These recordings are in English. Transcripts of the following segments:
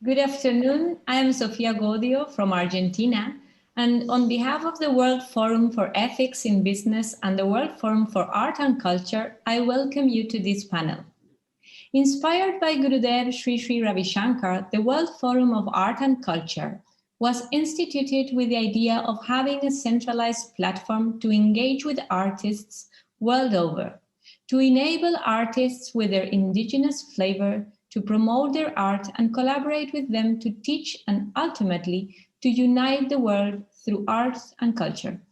Good afternoon. I am Sofia Godio from Argentina, and on behalf of the World Forum for Ethics in Business and the World Forum for Art and Culture, I welcome you to this panel. Inspired by Gurudev Sri Sri Ravi Shankar, the World Forum of Art and Culture was instituted with the idea of having a centralized platform to engage with artists world over, to enable artists with their indigenous flavor to promote their art and collaborate with them to teach and ultimately to unite the world through arts and culture.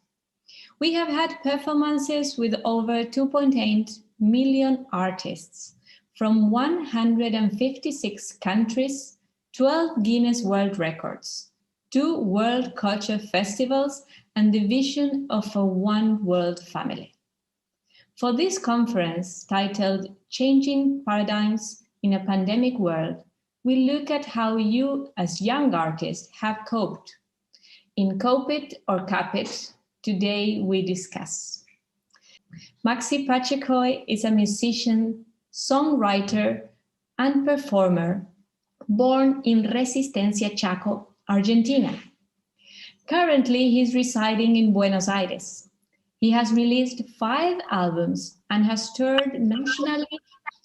We have had performances with over 2.8 million artists from 156 countries, 12 Guinness World Records, 2 World Culture Festivals, and the vision of a one world family. For this conference, titled Changing Paradigms in a Pandemic World, we look at how you, as young artists, have coped. In Cope It or Cap It, today we discuss. Maxi Pachecoy is a musician, songwriter, and performer born in Resistencia, Chaco, Argentina. Currently, he's residing in Buenos Aires. He has released 5 albums and has toured nationally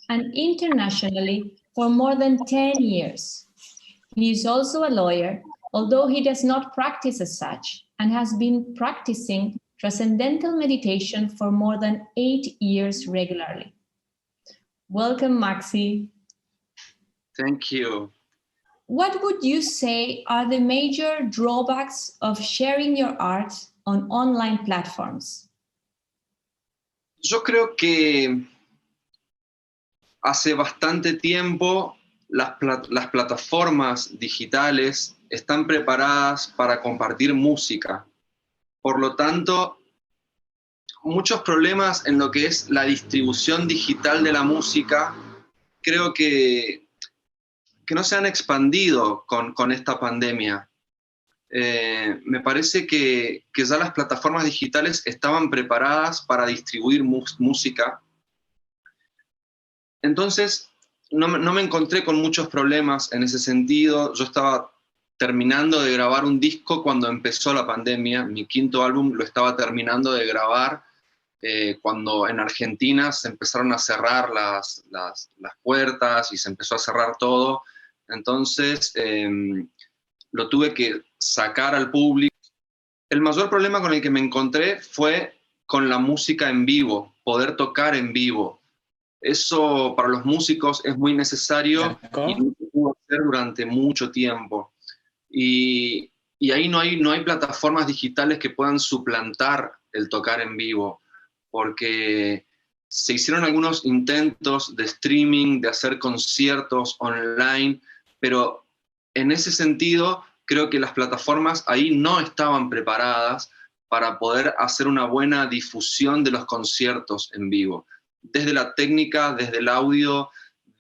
and internationally for more than 10 years. He is also a lawyer, although he does not practice as such, and has been practicing transcendental meditation for more than 8 years regularly. Welcome, Maxi. Thank you. What would you say are the major drawbacks of sharing your art on online platforms? Yo creo que hace bastante tiempo las plataformas digitales están preparadas para compartir música. Por lo tanto, muchos problemas en lo que es la distribución digital de la música, creo que no se han expandido con esta pandemia. Me parece que ya las plataformas digitales estaban preparadas para distribuir música. Entonces, no me encontré con muchos problemas en ese sentido. Yo estaba terminando de grabar un disco cuando empezó la pandemia. Mi 5º álbum lo estaba terminando de grabar cuando en Argentina se empezaron a cerrar las puertas y se empezó a cerrar todo. Entonces, lo tuve que sacar al público. El mayor problema con el que me encontré fue con la música en vivo, poder tocar en vivo. Eso para los músicos es muy necesario y no se pudo hacer durante mucho tiempo. Y ahí no hay plataformas digitales que puedan suplantar el tocar en vivo, porque se hicieron algunos intentos de streaming, de hacer conciertos online, pero en ese sentido creo que las plataformas ahí no estaban preparadas para poder hacer una buena difusión de los conciertos en vivo. Desde la técnica, desde el audio,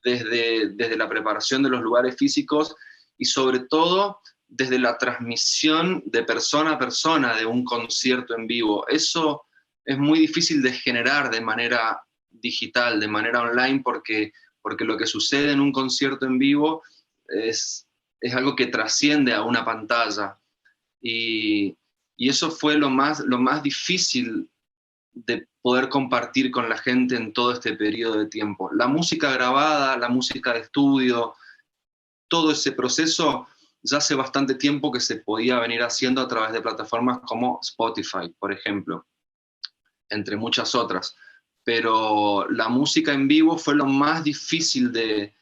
desde la preparación de los lugares físicos y sobre todo desde la transmisión de persona a persona de un concierto en vivo. Eso es muy difícil de generar de manera digital, de manera online, porque lo que sucede en un concierto en vivo es algo que trasciende a una pantalla. Y eso fue lo más difícil de poder compartir con la gente en todo este periodo de tiempo. La música grabada, la música de estudio, todo ese proceso ya hace bastante tiempo que se podía venir haciendo a través de plataformas como Spotify, por ejemplo, entre muchas otras. Pero la música en vivo fue lo más difícil de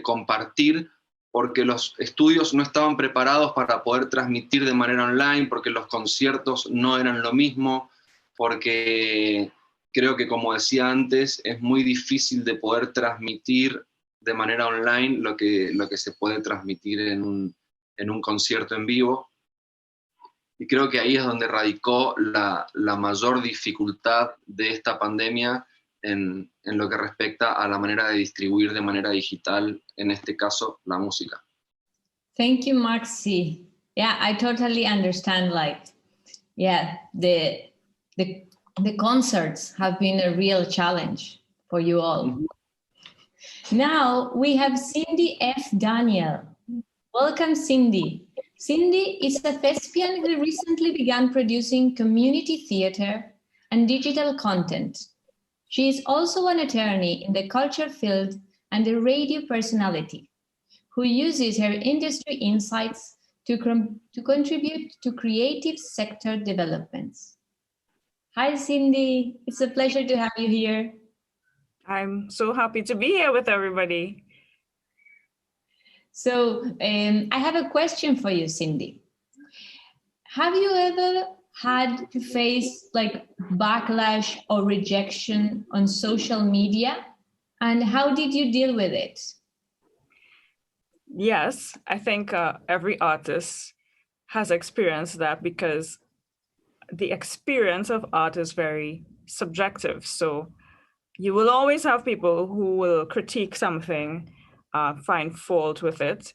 compartir, porque los estudios no estaban preparados para poder transmitir de manera online, porque los conciertos no eran lo mismo, porque creo que, como decía antes, es muy difícil de poder transmitir de manera online lo que se puede transmitir en un concierto en vivo. Y creo que ahí es donde radicó la mayor dificultad de esta pandemia en lo que respecta a la manera de distribuir de manera digital, en este caso, la música. Thank you, Maxi. Yeah, I totally understand. The concerts have been a real challenge for you all. Mm-hmm. Now we have Cindy F. Daniel. Welcome, Cindy. Cindy is a thespian who recently began producing community theater and digital content. She is also an attorney in the culture field and a radio personality who uses her industry insights to contribute to creative sector developments. Hi, Cindy. It's a pleasure to have you here. I'm so happy to be here with everybody. So I have a question for you, Cindy. Have you ever had to face like backlash or rejection on social media? And how did you deal with it? Yes, I think every artist has experienced that because the experience of art is very subjective. So you will always have people who will critique something, find fault with it.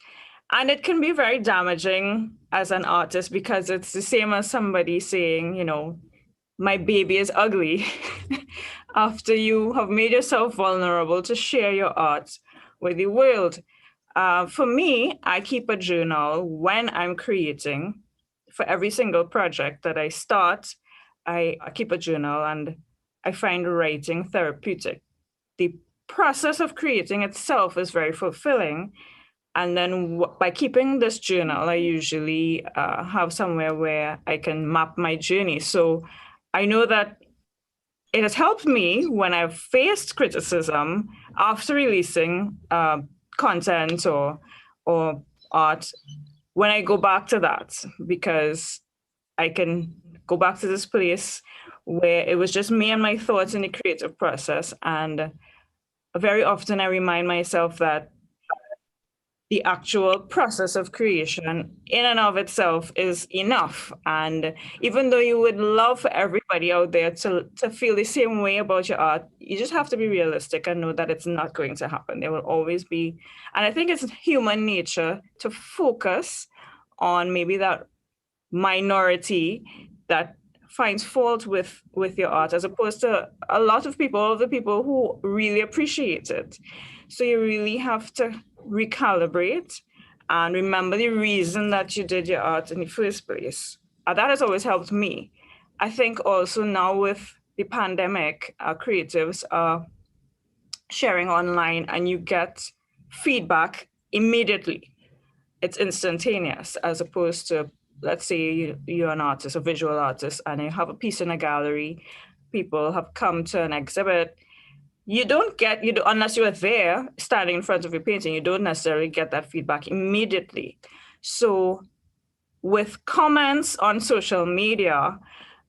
And it can be very damaging as an artist because it's the same as somebody saying, my baby is ugly after you have made yourself vulnerable to share your art with the world. For me, I keep a journal when I'm creating. For every single project that I start, I keep a journal and I find writing therapeutic. The process of creating itself is very fulfilling. And then by keeping this journal, I usually have somewhere where I can map my journey. So I know that it has helped me when I've faced criticism after releasing content or art, when I go back to that, because I can go back to this place where it was just me and my thoughts in the creative process. And very often I remind myself that the actual process of creation in and of itself is enough. And even though you would love for everybody out there to feel the same way about your art, you just have to be realistic and know that it's not going to happen. There will always be, and I think it's human nature to focus on maybe that minority that finds fault with your art, as opposed to a lot of people, the people who really appreciate it. So you really have to recalibrate and remember the reason that you did your art in the first place. That has always helped me. I think also now with the pandemic, creatives are sharing online and you get feedback immediately. It's instantaneous, as opposed to, let's say you're an artist, a visual artist, and you have a piece in a gallery, people have come to an exhibit. Unless you are there standing in front of your painting, you don't necessarily get that feedback immediately. So with comments on social media,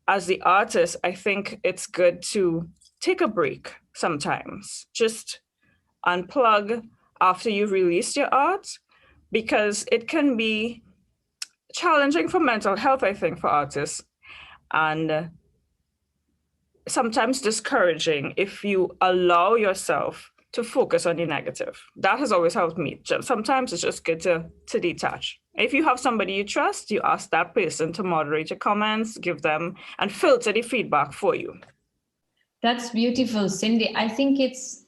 as the artist, I think it's good to take a break sometimes. Just unplug after you've released your art, because it can be challenging for mental health, I think, for artists. And sometimes discouraging if you allow yourself to focus on the negative. That has always helped me. Sometimes it's just good to detach. If you have somebody you trust, you ask that person to moderate your comments, give them, and filter the feedback for you. That's beautiful, Cindy. I think it's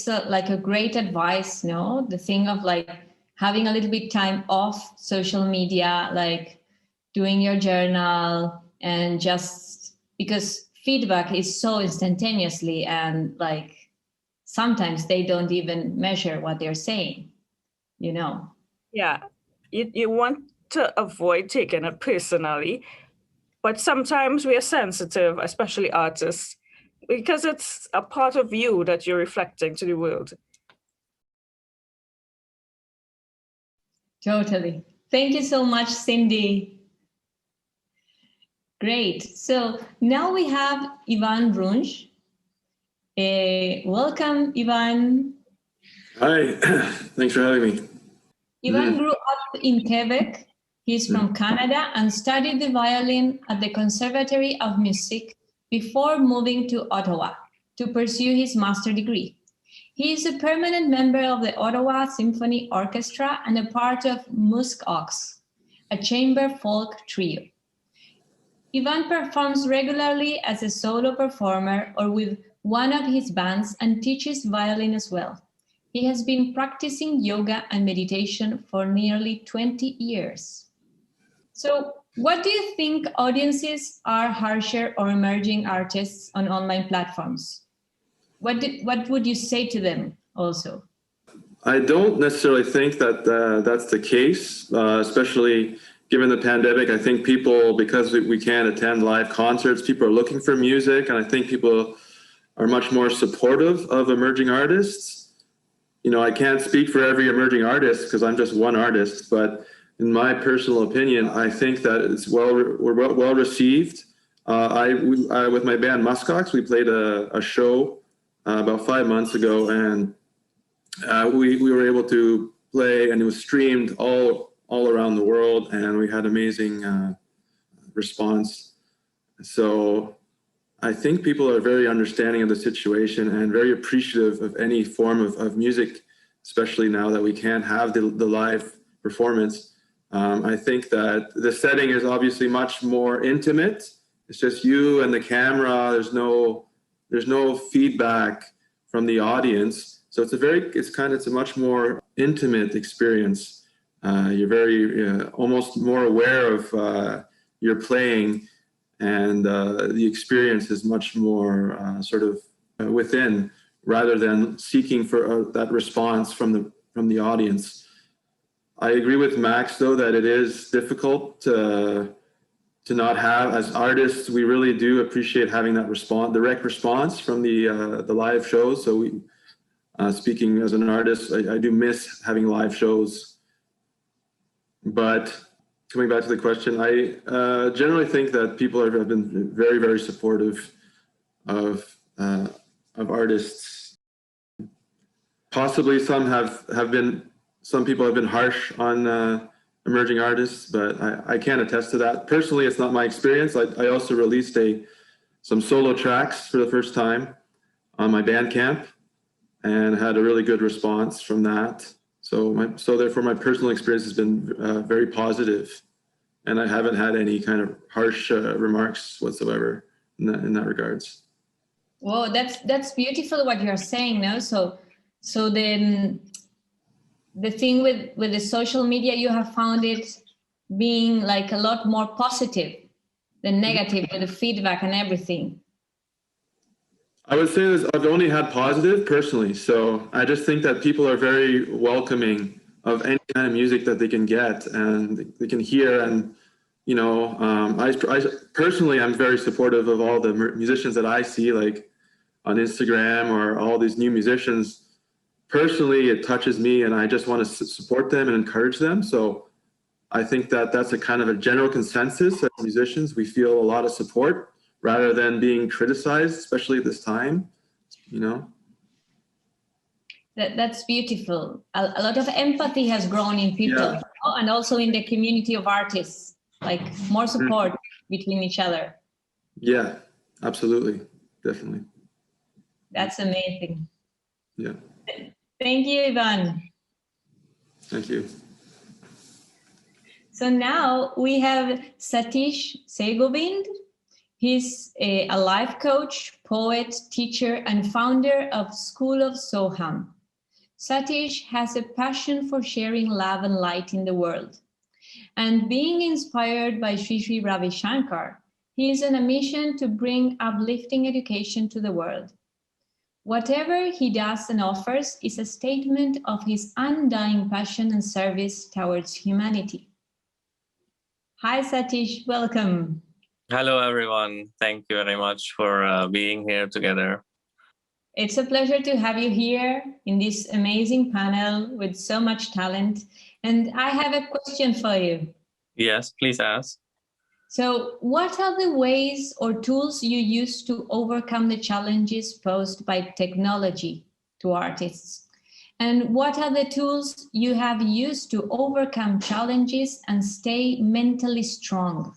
like a great advice, no? The thing of like having a little bit time off social media, like doing your journal, and just because feedback is so instantaneously, and like sometimes they don't even measure what they're saying, Yeah, you want to avoid taking it personally, but sometimes we are sensitive, especially artists, because it's a part of you that you're reflecting to the world. Totally. Thank you so much, Cindy. Great. So now we have Ivan Runge. Welcome, Ivan. Hi, thanks for having me. Ivan grew up in Quebec. He's from Canada and studied the violin at the Conservatory of Music before moving to Ottawa to pursue his master's degree. He is a permanent member of the Ottawa Symphony Orchestra and a part of Musk Ox, a chamber folk trio. Ivan performs regularly as a solo performer or with one of his bands and teaches violin as well. He has been practicing yoga and meditation for nearly 20 years. So, what do you think audiences are harsher or emerging artists on online platforms? What would you say to them also? I don't necessarily think that that's the case, especially given the pandemic. I think people, because we can't attend live concerts, people are looking for music, and I think people are much more supportive of emerging artists. You know, I can't speak for every emerging artist because I'm just one artist, but in my personal opinion, I think that we're well received. With my band Muskox, we played a show about 5 months ago, and we were able to play, and it was streamed all around the world, and we had amazing response. So I think people are very understanding of the situation and very appreciative of any form of music, especially now that we can't have the live performance. I think that the setting is obviously much more intimate. It's just you and the camera. There's no feedback from the audience. So it's a much more intimate experience. You're very almost more aware of your playing, and the experience is much more sort of within, rather than seeking for that response from the audience. I agree with Max, though, that it is difficult to not have, as artists, we really do appreciate having that direct response from the live shows. So speaking as an artist, I do miss having live shows. But coming back to the question, I generally think that people have been very, very supportive of artists. Possibly some people have been harsh on emerging artists, but I can't attest to that. Personally, it's not my experience. I also released some solo tracks for the first time on my Bandcamp, and had a really good response from that. So therefore, my personal experience has been very positive, and I haven't had any kind of harsh remarks whatsoever in that regards. Well, that's beautiful what you're saying now. So then the thing with the social media, you have found it being like a lot more positive than negative with the feedback and everything. I would say I've only had positive personally. So I just think that people are very welcoming of any kind of music that they can get and they can hear. And, you know, I personally, I'm very supportive of all the musicians that I see, like on Instagram, or all these new musicians. Personally, it touches me, and I just want to support them and encourage them. So I think that that's a kind of a general consensus as musicians. We feel a lot of support rather than being criticized, especially at this time, you know. That's beautiful. A lot of empathy has grown in people, and also in the community of artists, like more support between each other. Yeah, absolutely. Definitely. That's amazing. Yeah. Thank you, Ivan. Thank you. So now we have Satish Segovind. He's a life coach, poet, teacher, and founder of School of Soham. Satish has a passion for sharing love and light in the world. And being inspired by Sri Sri Ravi Shankar, he is on a mission to bring uplifting education to the world. Whatever he does and offers is a statement of his undying passion and service towards humanity. Hi, Satish, welcome. Hello, everyone. Thank you very much for being here together. It's a pleasure to have you here in this amazing panel with so much talent. And I have a question for you. Yes, please ask. So what are the ways or tools you use to overcome the challenges posed by technology to artists? And what are the tools you have used to overcome challenges and stay mentally strong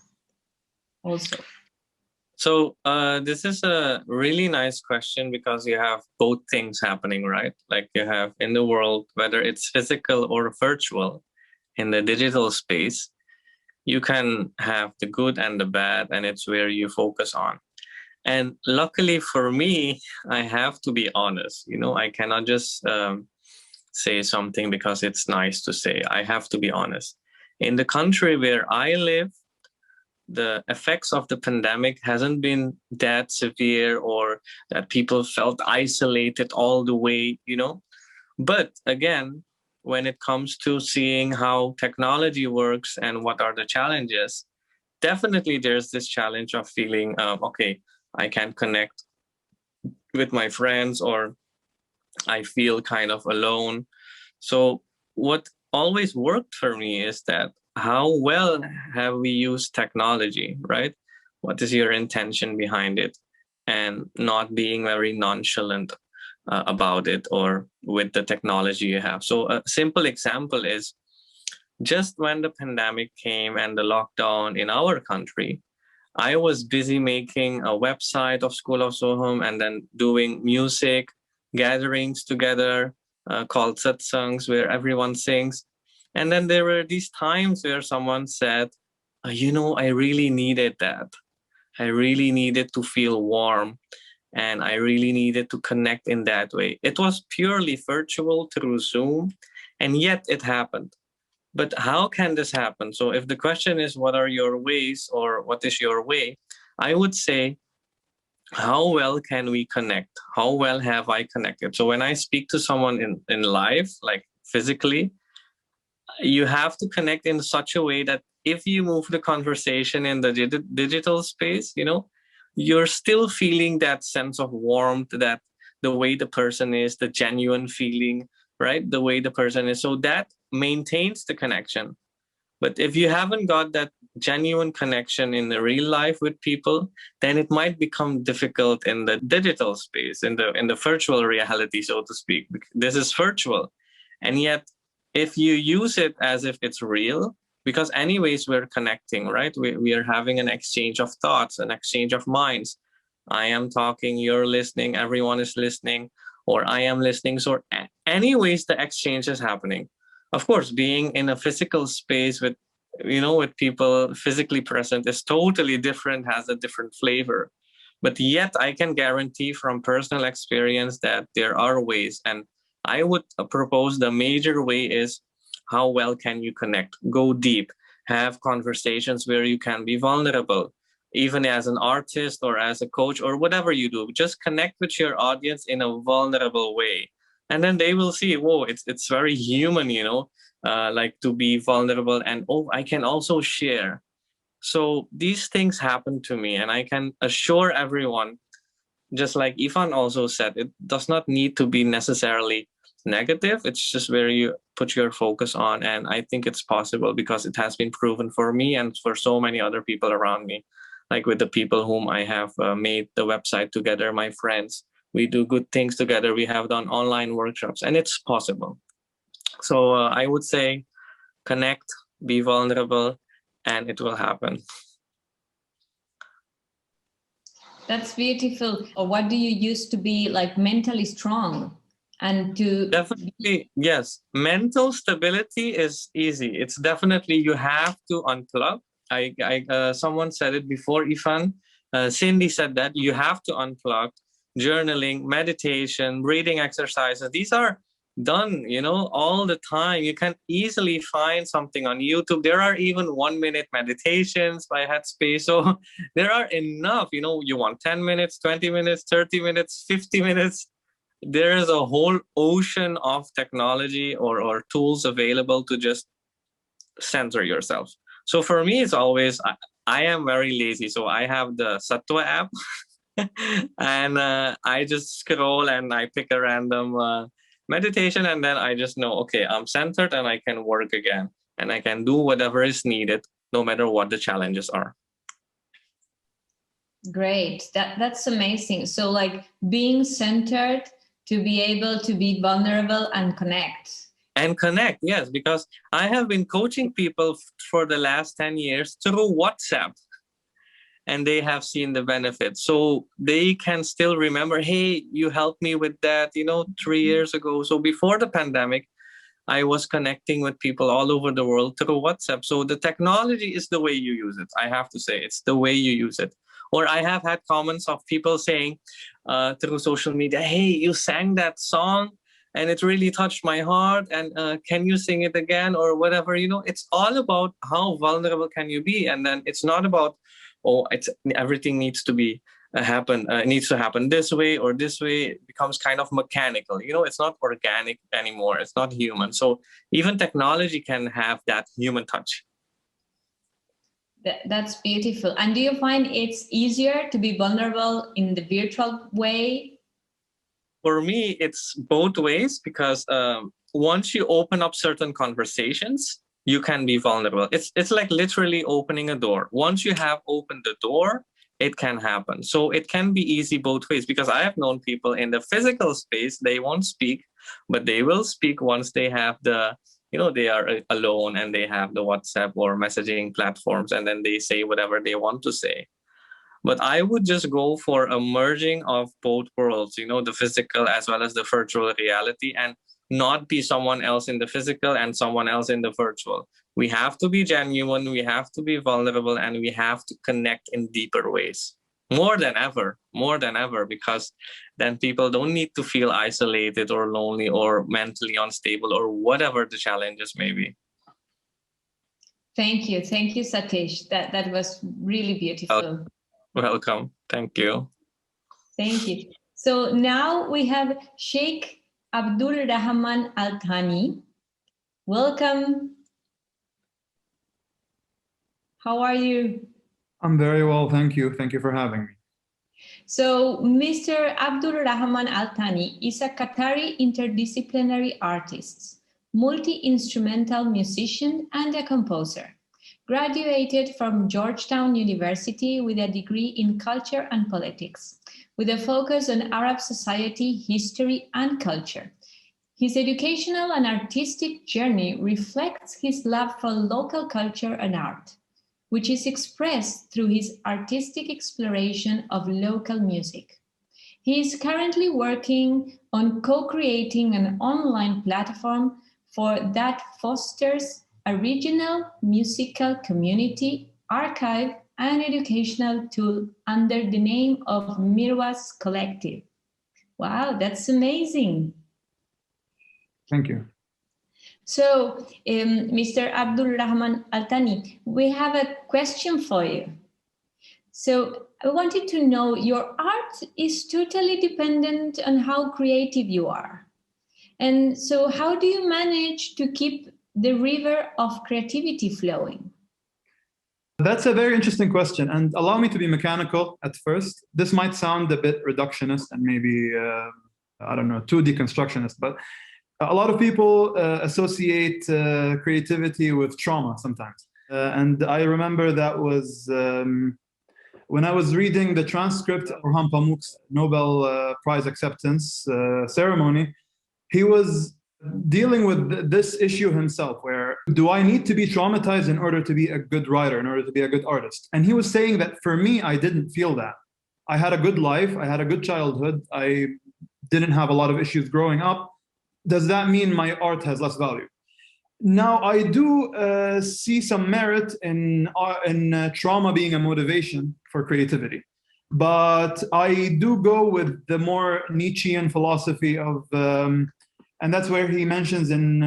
also? So this is a really nice question, because you have both things happening, right? Like you have in the world, whether it's physical or virtual, in the digital space, you can have the good and the bad, and it's where you focus on. And luckily for me, I have to be honest, you know, I cannot just say something because it's nice to say. I have to be honest. In the country where I live, the effects of the pandemic hasn't been that severe, or that people felt isolated all the way, But again, when it comes to seeing how technology works and what are the challenges, definitely there's this challenge of feeling, okay, I can't connect with my friends, or I feel kind of alone. So what always worked for me is that how well have we used technology, right? What is your intention behind it? And not being very nonchalant about it or with the technology you have. So a simple example is just when the pandemic came and the lockdown in our country, I was busy making a website of School of Soham and then doing music gatherings together called satsangs, where everyone sings. And then there were these times where someone said, I really needed that. I really needed to feel warm, and I really needed to connect in that way. It was purely virtual through Zoom, and yet it happened. But how can this happen? So if the question is, what are your ways, or what is your way? I would say, how well can we connect? How well have I connected? So when I speak to someone in live, like physically, you have to connect in such a way that if you move the conversation in the digital space, you're still feeling that sense of warmth, that the way the person is, the genuine feeling, right? The way the person is. So that maintains the connection. But if you haven't got that genuine connection in the real life with people, then it might become difficult in the digital space, in the virtual reality, so to speak. This is virtual. And yet, if you use it as if it's real, because anyways, we're connecting, right? We are having an exchange of thoughts, an exchange of minds. I am talking, you're listening, everyone is listening, or I am listening. So anyways, the exchange is happening. Of course, being in a physical space with people physically present is totally different, has a different flavor. But yet I can guarantee from personal experience that there are ways. And I would propose the major way is, how well can you connect? Go deep, have conversations where you can be vulnerable, even as an artist or as a coach or whatever you do. Just connect with your audience in a vulnerable way. And then they will see, whoa, it's very human, like to be vulnerable, and I can also share. So these things happen to me, and I can assure everyone, just like Ifan also said, it does not need to be necessarily negative. It's just where you put your focus on. And I think it's possible because it has been proven for me and for so many other people around me, like with the people whom I have made the website together, my friends. We do good things together. We have done online workshops, and it's possible. So I would say connect, be vulnerable, and it will happen. That's beautiful. Or what do you use to be like mentally strong? And to definitely, yes, mental stability is easy. It's definitely, you have to unplug. Someone said it before, Ifan. Cindy said that you have to unplug. Journaling, meditation, breathing exercises, these are done, all the time. You can easily find something on YouTube. There are even 1-minute meditations by Headspace. So there are enough, you want 10 minutes, 20 minutes, 30 minutes, 50 minutes. There is a whole ocean of technology or tools available to just center yourself. So for me, it's always, I am very lazy. So I have the Sattva app and I just scroll and I pick a random meditation, and then I just know, okay, I'm centered and I can work again, and I can do whatever is needed, no matter what the challenges are. Great. That's amazing. So like being centered to be able to be vulnerable and connect. And connect, yes, because I have been coaching people for the last 10 years through WhatsApp, and they have seen the benefits. So they can still remember, hey, you helped me with that, 3 years ago. So before the pandemic, I was connecting with people all over the world through WhatsApp. So the technology is the way you use it. I have to say, it's the way you use it. Or I have had comments of people saying through social media, hey, you sang that song and it really touched my heart, and can you sing it again or whatever, it's all about how vulnerable can you be. And then it's not about, everything needs to be needs to happen this way or this way. It becomes kind of mechanical, it's not organic anymore, it's not human. So even technology can have that human touch. That's beautiful. And do you find it's easier to be vulnerable in the virtual way? For me, it's both ways, because once you open up certain conversations, you can be vulnerable. It's like literally opening a door. Once you have opened the door, it can happen. So it can be easy both ways, because I have known people in the physical space, they won't speak, but they will speak once they have they are alone and they have the WhatsApp or messaging platforms, and then they say whatever they want to say. But I would just go for a merging of both worlds, the physical as well as the virtual reality, and not be someone else in the physical and someone else in the virtual. We have to be genuine, we have to be vulnerable, and we have to connect in deeper ways. More than ever, because then people don't need to feel isolated or lonely or mentally unstable or whatever the challenges may be. Thank you, Satish. That was really beautiful. Welcome. Thank you. Thank you. So now we have Sheikh Abdul Rahman Al-Thani. Welcome. How are you? I'm very well, thank you. Thank you for having me. So Mr. Abdul Rahman Al-Thani is a Qatari interdisciplinary artist, multi-instrumental musician, and a composer. Graduated from Georgetown University with a degree in culture and politics, with a focus on Arab society, history, and culture. His educational and artistic journey reflects his love for local culture and art, which is expressed through his artistic exploration of local music. He is currently working on co-creating an online platform that fosters a regional musical community, archive, and educational tool under the name of Mirwas Collective. Wow, that's amazing. Thank you. So, Mr. Abdul Rahman Al-Thani, we have a question for you. So, I wanted to know, your art is totally dependent on how creative you are. And so, how do you manage to keep the river of creativity flowing? That's a very interesting question, and allow me to be mechanical at first. This might sound a bit reductionist and maybe, too deconstructionist, but a lot of people associate creativity with trauma sometimes. And I remember that was when I was reading the transcript of Orhan Pamuk's Nobel Prize acceptance ceremony. He was dealing with this issue himself, where do I need to be traumatized in order to be a good writer, in order to be a good artist? And he was saying that for me, I didn't feel that. I had a good life, I had a good childhood, I didn't have a lot of issues growing up. Does that mean my art has less value? Now, I do see some merit in trauma being a motivation for creativity. But I do go with the more Nietzschean philosophy of, and that's where he mentions in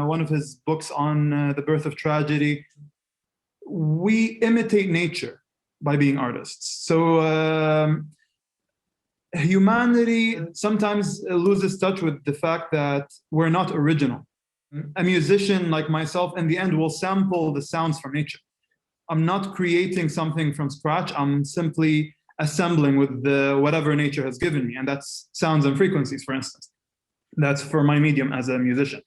one of his books on the birth of tragedy, we imitate nature by being artists. So humanity sometimes loses touch with the fact that we're not original. A musician like myself, in the end, will sample the sounds from nature. I'm not creating something from scratch. I'm simply assembling with whatever nature has given me, and that's sounds and frequencies, for instance. That's for my medium as a musician.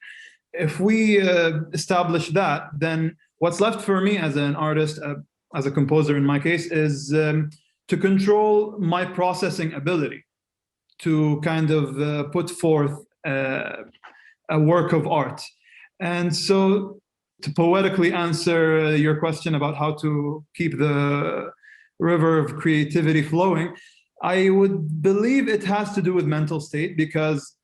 If we establish that, then what's left for me as an artist, as a composer in my case, is to control my processing ability, to kind of put forth a work of art. And so to poetically answer your question about how to keep the river of creativity flowing, I would believe it has to do with mental state, because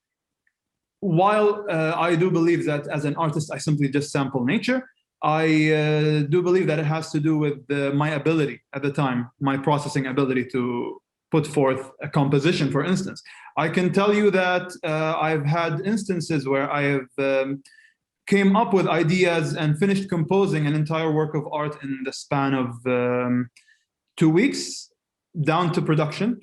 while I do believe that as an artist, I simply just sample nature, I do believe that it has to do with my ability at the time, my processing ability to put forth a composition, for instance. I can tell you that I've had instances where I have came up with ideas and finished composing an entire work of art in the span of 2 weeks down to production.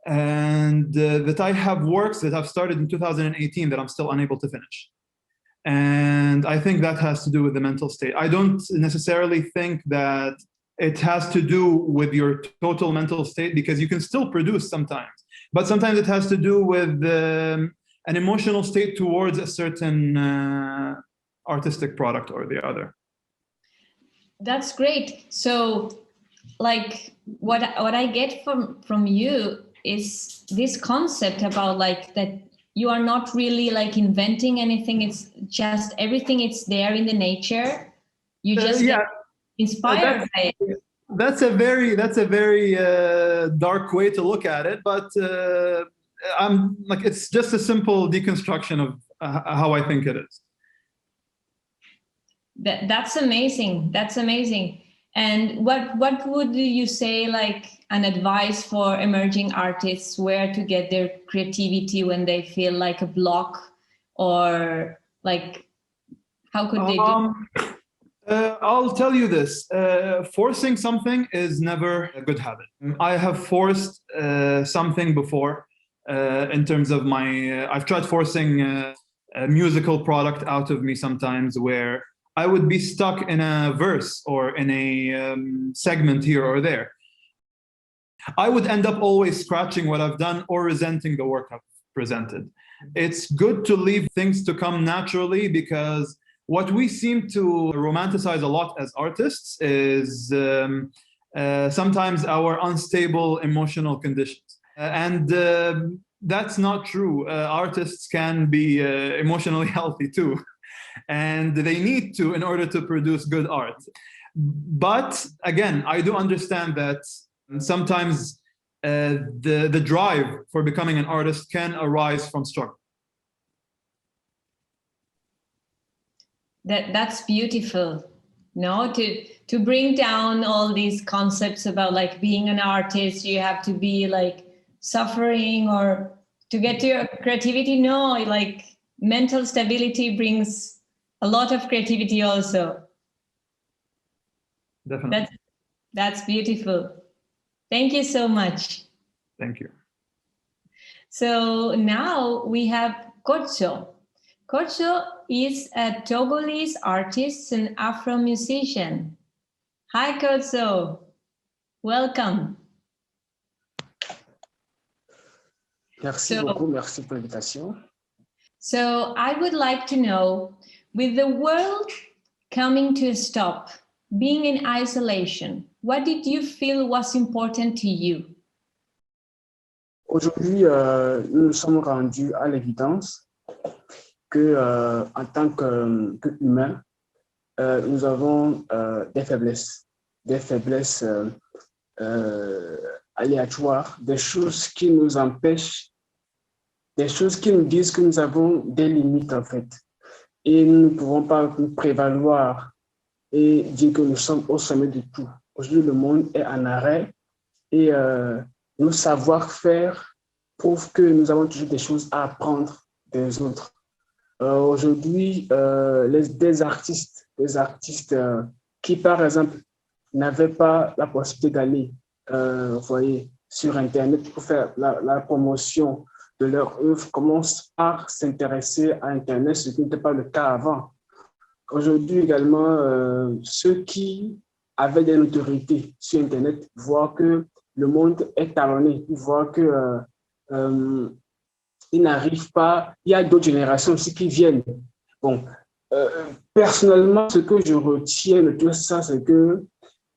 And that I have works that I've started in 2018 that I'm still unable to finish. And I think that has to do with the mental state. I don't necessarily think that it has to do with your total mental state, because you can still produce sometimes. But sometimes it has to do with an emotional state towards a certain artistic product or the other. That's great. So, like, what I get from you is this concept about like that you are not really like inventing anything. It's just everything. It's there in the nature. You just get inspired by it. That's a very dark way to look at it, but I'm like, it's just a simple deconstruction of how I think it is. That's amazing. That's amazing. And what would you say, like an advice for emerging artists, where to get their creativity when they feel like a block, or like how could they do? I'll tell you this, forcing something is never a good habit. I have forced something before in terms of I've tried forcing a musical product out of me sometimes, where I would be stuck in a verse or in a segment here or there. I would end up always scratching what I've done or resenting the work I've presented. It's good to leave things to come naturally, because what we seem to romanticize a lot as artists is sometimes our unstable emotional conditions. And that's not true. Artists can be emotionally healthy too. And they need to in order to produce good art. But again, I do understand that sometimes the drive for becoming an artist can arise from struggle. That's beautiful. No, to bring down all these concepts about like being an artist, you have to be like suffering, or to get to your creativity. No, like mental stability brings a lot of creativity also. Definitely. That's beautiful. Thank you so much. Thank you. So now we have Kocho. Kocho is a Togolese artist and Afro musician. Hi, Kocho. Welcome. Merci beaucoup, merci pour l'invitation. So I would like to know, with the world coming to a stop, being in isolation, what did you feel was important to you? Aujourd'hui, nous nous sommes rendus à l'évidence que, en tant qu'humains, nous avons des faiblesses aléatoires, des choses qui nous empêchent, des choses qui nous disent que nous avons des limites en fait. Et nous ne pouvons pas nous prévaloir et dire que nous sommes au sommet de tout. Aujourd'hui, le monde est en arrêt et nos savoir-faire prouvent que nous avons toujours des choses à apprendre des autres. Aujourd'hui, des artistes qui, par exemple, n'avaient pas la possibilité d'aller sur Internet pour faire la promotion de leur œuvre, commencent par s'intéresser à Internet, ce qui n'était pas le cas avant. Aujourd'hui également, ceux qui avaient des notoriétés sur Internet voient que le monde est talonné, ils voient que ils n'arrivent pas, il y a d'autres générations aussi qui viennent. Bon, personnellement, ce que je retiens de tout ça, c'est que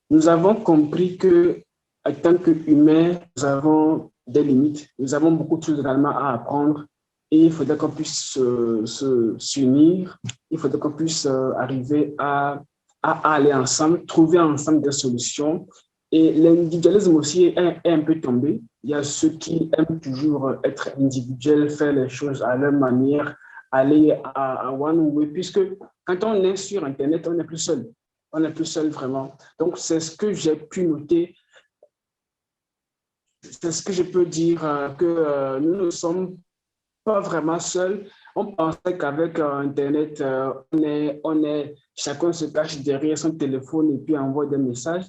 nous avons compris que, en tant qu'humains, nous avons des limites, nous avons beaucoup de choses également à apprendre et il faudrait qu'on puisse s'unir, il faudrait qu'on puisse arriver à aller ensemble, trouver ensemble des solutions. Et l'individualisme aussi est un peu tombé. Il y a ceux qui aiment toujours être individuels, faire les choses à leur manière, aller à one way, puisque quand on est sur Internet, on n'est plus seul. On n'est plus seul vraiment. Donc, c'est ce que j'ai pu noter. c'est ce que je peux dire, que nous ne sommes pas vraiment seuls. On pensait qu'avec Internet, chacun se cache derrière son téléphone et puis envoie des messages.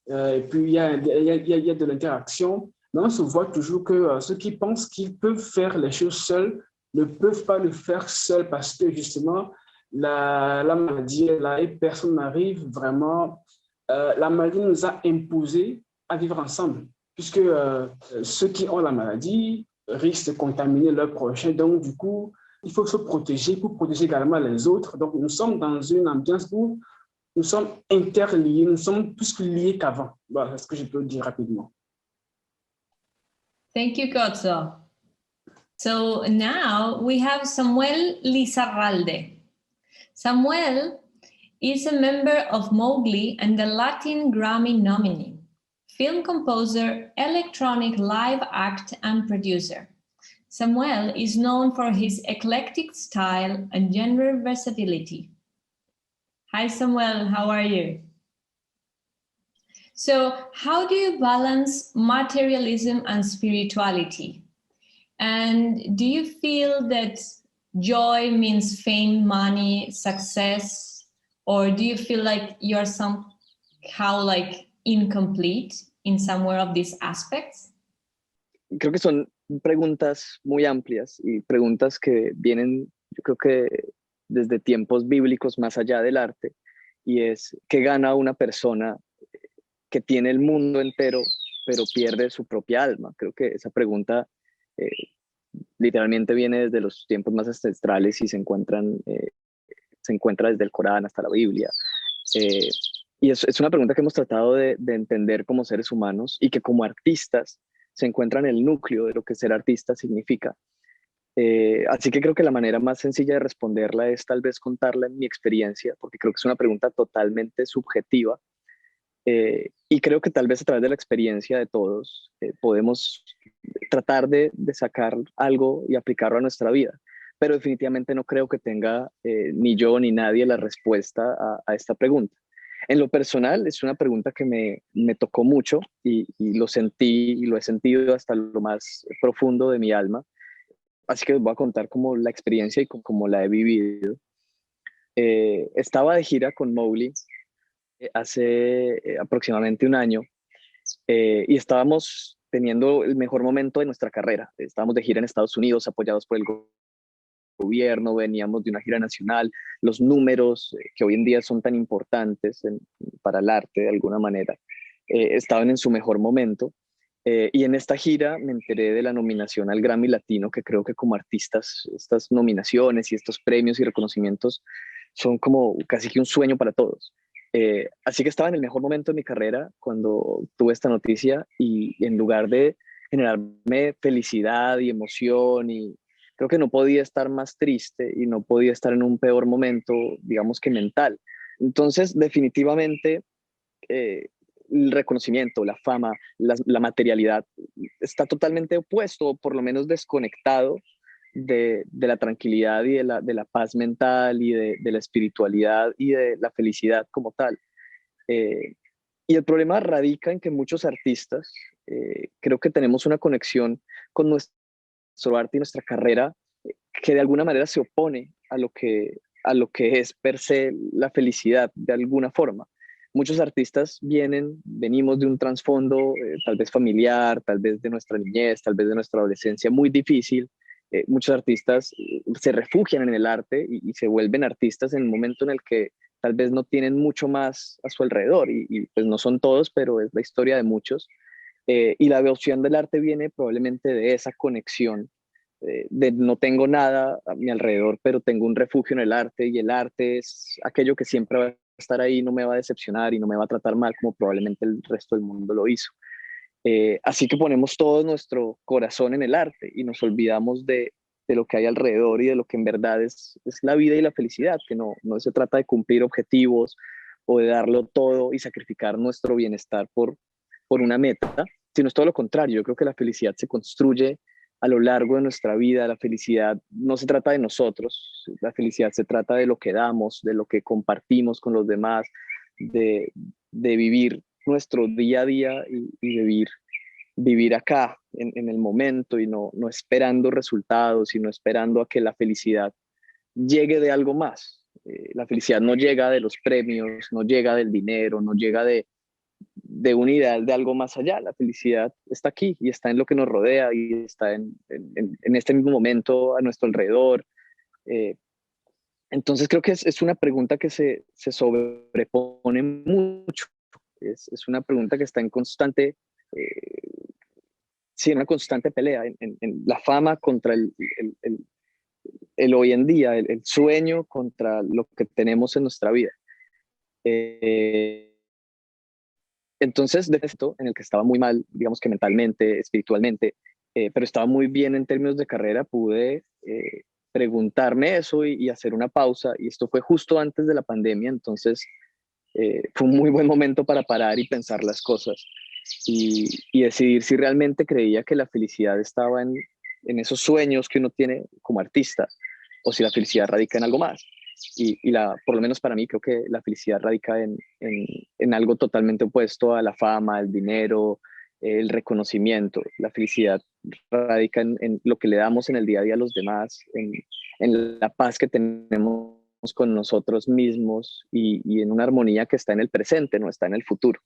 Et puis, il y a de l'interaction. Mais on se voit toujours que ceux qui pensent qu'ils peuvent faire les choses seuls ne peuvent pas le faire seuls parce que justement, la maladie est là et personne n'arrive vraiment. La maladie nous a imposé à vivre ensemble, puisque ceux qui ont la maladie risquent de contaminer leurs prochains. Donc, du coup, il faut se protéger pour protéger également les autres. Donc, nous sommes dans une ambiance où nous sommes interliés, nous sommes plus liés qu'avant. Voilà, c'est ce que je peux dire rapidement. Thank you, Kotso. So now we have Samuel Lizarralde. Samuel is a member of Mowgli and the Latin Grammy nominee, film composer, electronic live act, and producer. Samuel is known for his eclectic style and genre versatility. Hi, Samuel, how are you? So, how do you balance materialism and spirituality? And do you feel that joy means fame, money, success? Or do you feel like you're somehow like incomplete in somewhere of these aspects? Creo que son preguntas muy amplias y preguntas que vienen, yo creo que desde tiempos bíblicos más allá del arte, y es ¿qué gana una persona que tiene el mundo entero pero pierde su propia alma? Creo que esa pregunta literalmente viene desde los tiempos más ancestrales y se encuentra desde el Corán hasta la Biblia. Y es una pregunta que hemos tratado de entender como seres humanos y que como artistas se encuentra en el núcleo de lo que ser artista significa. Así que creo que la manera más sencilla de responderla es tal vez contarla en mi experiencia, porque creo que es una pregunta totalmente subjetiva. Y creo que tal vez a través de la experiencia de todos podemos tratar de sacar algo y aplicarlo a nuestra vida. Pero definitivamente no creo que tenga ni yo ni nadie la respuesta a esta pregunta. En lo personal es una pregunta que me tocó mucho y lo sentí y lo he sentido hasta lo más profundo de mi alma. Así que les voy a contar como la experiencia y como la he vivido. Estaba de gira con Mowgli hace aproximadamente un año y estábamos teniendo el mejor momento de nuestra carrera. Estábamos de gira en Estados Unidos apoyados por el gobierno, veníamos de una gira nacional, los números que hoy en día son tan importantes para el arte de alguna manera, estaban en su mejor momento. Y en esta gira me enteré de la nominación al Grammy Latino, que creo que como artistas estas nominaciones y estos premios y reconocimientos son como casi que un sueño para todos. Así que estaba en el mejor momento de mi carrera cuando tuve esta noticia y en lugar de generarme felicidad y emoción, y creo que no podía estar más triste y no podía estar en un peor momento, digamos que mental. Entonces, definitivamente, el reconocimiento, la fama, la materialidad está totalmente opuesto, por lo menos desconectado de la tranquilidad y de la paz mental y de la espiritualidad y de la felicidad como tal. Y el problema radica en que muchos artistas creo que tenemos una conexión con nuestro arte y nuestra carrera que de alguna manera se opone a lo que es per se la felicidad de alguna forma. Muchos artistas venimos de un trasfondo tal vez familiar, tal vez de nuestra niñez, tal vez de nuestra adolescencia muy difícil. Muchos artistas se refugian en el arte y se vuelven artistas en el momento en el que tal vez no tienen mucho más a su alrededor y pues no son todos, pero es la historia de muchos. Y la devoción del arte viene probablemente de esa conexión de no tengo nada a mi alrededor, pero tengo un refugio en el arte y el arte es aquello que siempre va a estar ahí, no me va a decepcionar y no me va a tratar mal como probablemente el resto del mundo lo hizo. Así que ponemos todo nuestro corazón en el arte y nos olvidamos de lo que hay alrededor y de lo que en verdad es la vida y la felicidad, que no se trata de cumplir objetivos o de darlo todo y sacrificar nuestro bienestar por una meta, sino es todo lo contrario. Yo creo que la felicidad se construye a lo largo de nuestra vida. La felicidad no se trata de nosotros, la felicidad se trata de lo que damos, de lo que compartimos con los demás, de vivir nuestro día a día y vivir vivir acá, en el momento, y no esperando resultados y no esperando a que la felicidad llegue de algo más. La felicidad no llega de los premios, no llega del dinero, no llega de un ideal de algo más allá. La felicidad está aquí y está en lo que nos rodea y está en este mismo momento a nuestro alrededor. Entonces creo que es una pregunta que se sobrepone mucho. Es una pregunta que está en constante, sí, en una constante pelea, en la fama contra el hoy en día, el sueño contra lo que tenemos en nuestra vida. Entonces, de esto en el que estaba muy mal, digamos que mentalmente, espiritualmente, pero estaba muy bien en términos de carrera, pude preguntarme eso y hacer una pausa. Y esto fue justo antes de la pandemia, entonces fue un muy buen momento para parar y pensar las cosas y decidir si realmente creía que la felicidad estaba en esos sueños que uno tiene como artista o si la felicidad radica en algo más. Por lo menos para mí, creo que la felicidad radica en algo totalmente opuesto a la fama, el dinero, el reconocimiento. La felicidad radica en lo que le damos en el día a día a los demás, en la paz que tenemos con nosotros mismos y en una armonía que está en el presente, no está en el futuro.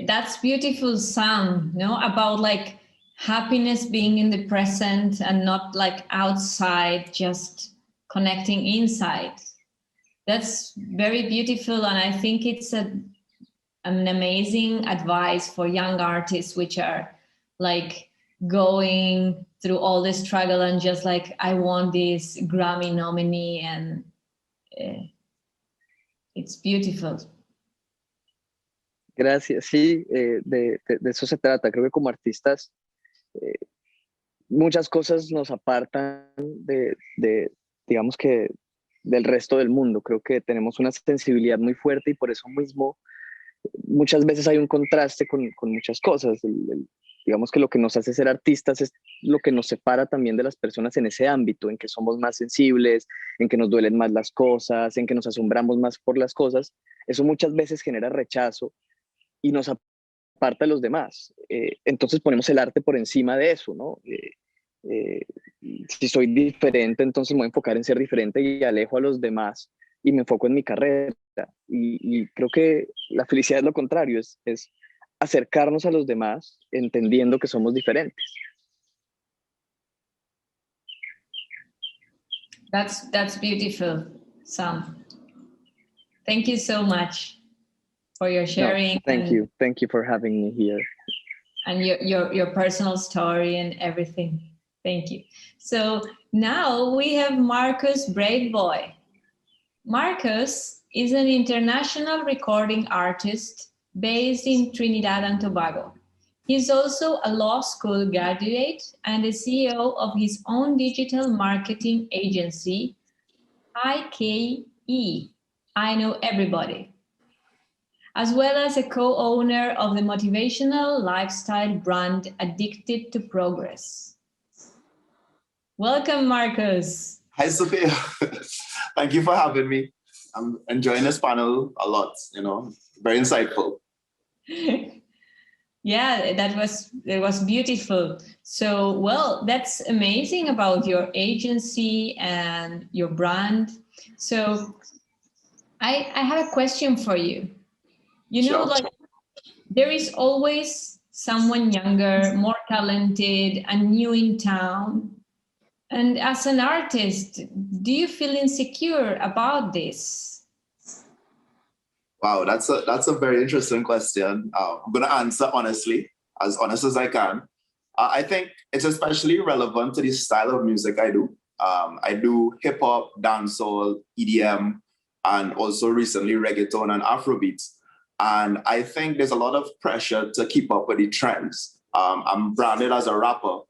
That's beautiful, Sam, no? About like happiness being in the present and not like outside, just connecting inside. That's very beautiful, and I think it's an amazing advice for young artists which are like going through all the struggle and just like, I want this Grammy nominee, and it's beautiful. Gracias, sí, de eso se trata. Creo que como artistas muchas cosas nos apartan digamos que del resto del mundo. Creo que tenemos una sensibilidad muy fuerte y por eso mismo muchas veces hay un contraste con muchas cosas. Digamos que lo que nos hace ser artistas es lo que nos separa también de las personas en ese ámbito, en que somos más sensibles, en que nos duelen más las cosas, en que nos asombramos más por las cosas. Eso muchas veces genera rechazo y nos aparta de los demás. Entonces ponemos el arte por encima de eso, ¿no? Si soy diferente, entonces me voy a enfocar en ser diferente y alejo a los demás y me enfoco en mi carrera. Y creo que la felicidad es lo contrario, es acercarnos a los demás entendiendo que somos diferentes. That's beautiful, Sam. Thank you so much for your sharing. No, thank you for having me here. And your personal story and everything. Thank you. So now we have Marcus Bradeboy. Marcus is an international recording artist based in Trinidad and Tobago. He's also a law school graduate and the CEO of his own digital marketing agency, IKE, I Know Everybody, as well as a co-owner of the motivational lifestyle brand Addicted to Progress. Welcome, Marcus. Hi, Sophia. Thank you for having me. I'm enjoying this panel a lot, very insightful. Yeah, it was beautiful. So, well, that's amazing about your agency and your brand. So I have a question for you. Sure. Like there is always someone younger, more talented, and new in town. And as an artist, do you feel insecure about this? Wow, that's a very interesting question. I'm going to answer honestly, as honest as I can. I think it's especially relevant to the style of music I do. I do hip hop, dancehall, EDM, and also recently reggaeton and Afrobeats. And I think there's a lot of pressure to keep up with the trends. I'm branded as a rapper,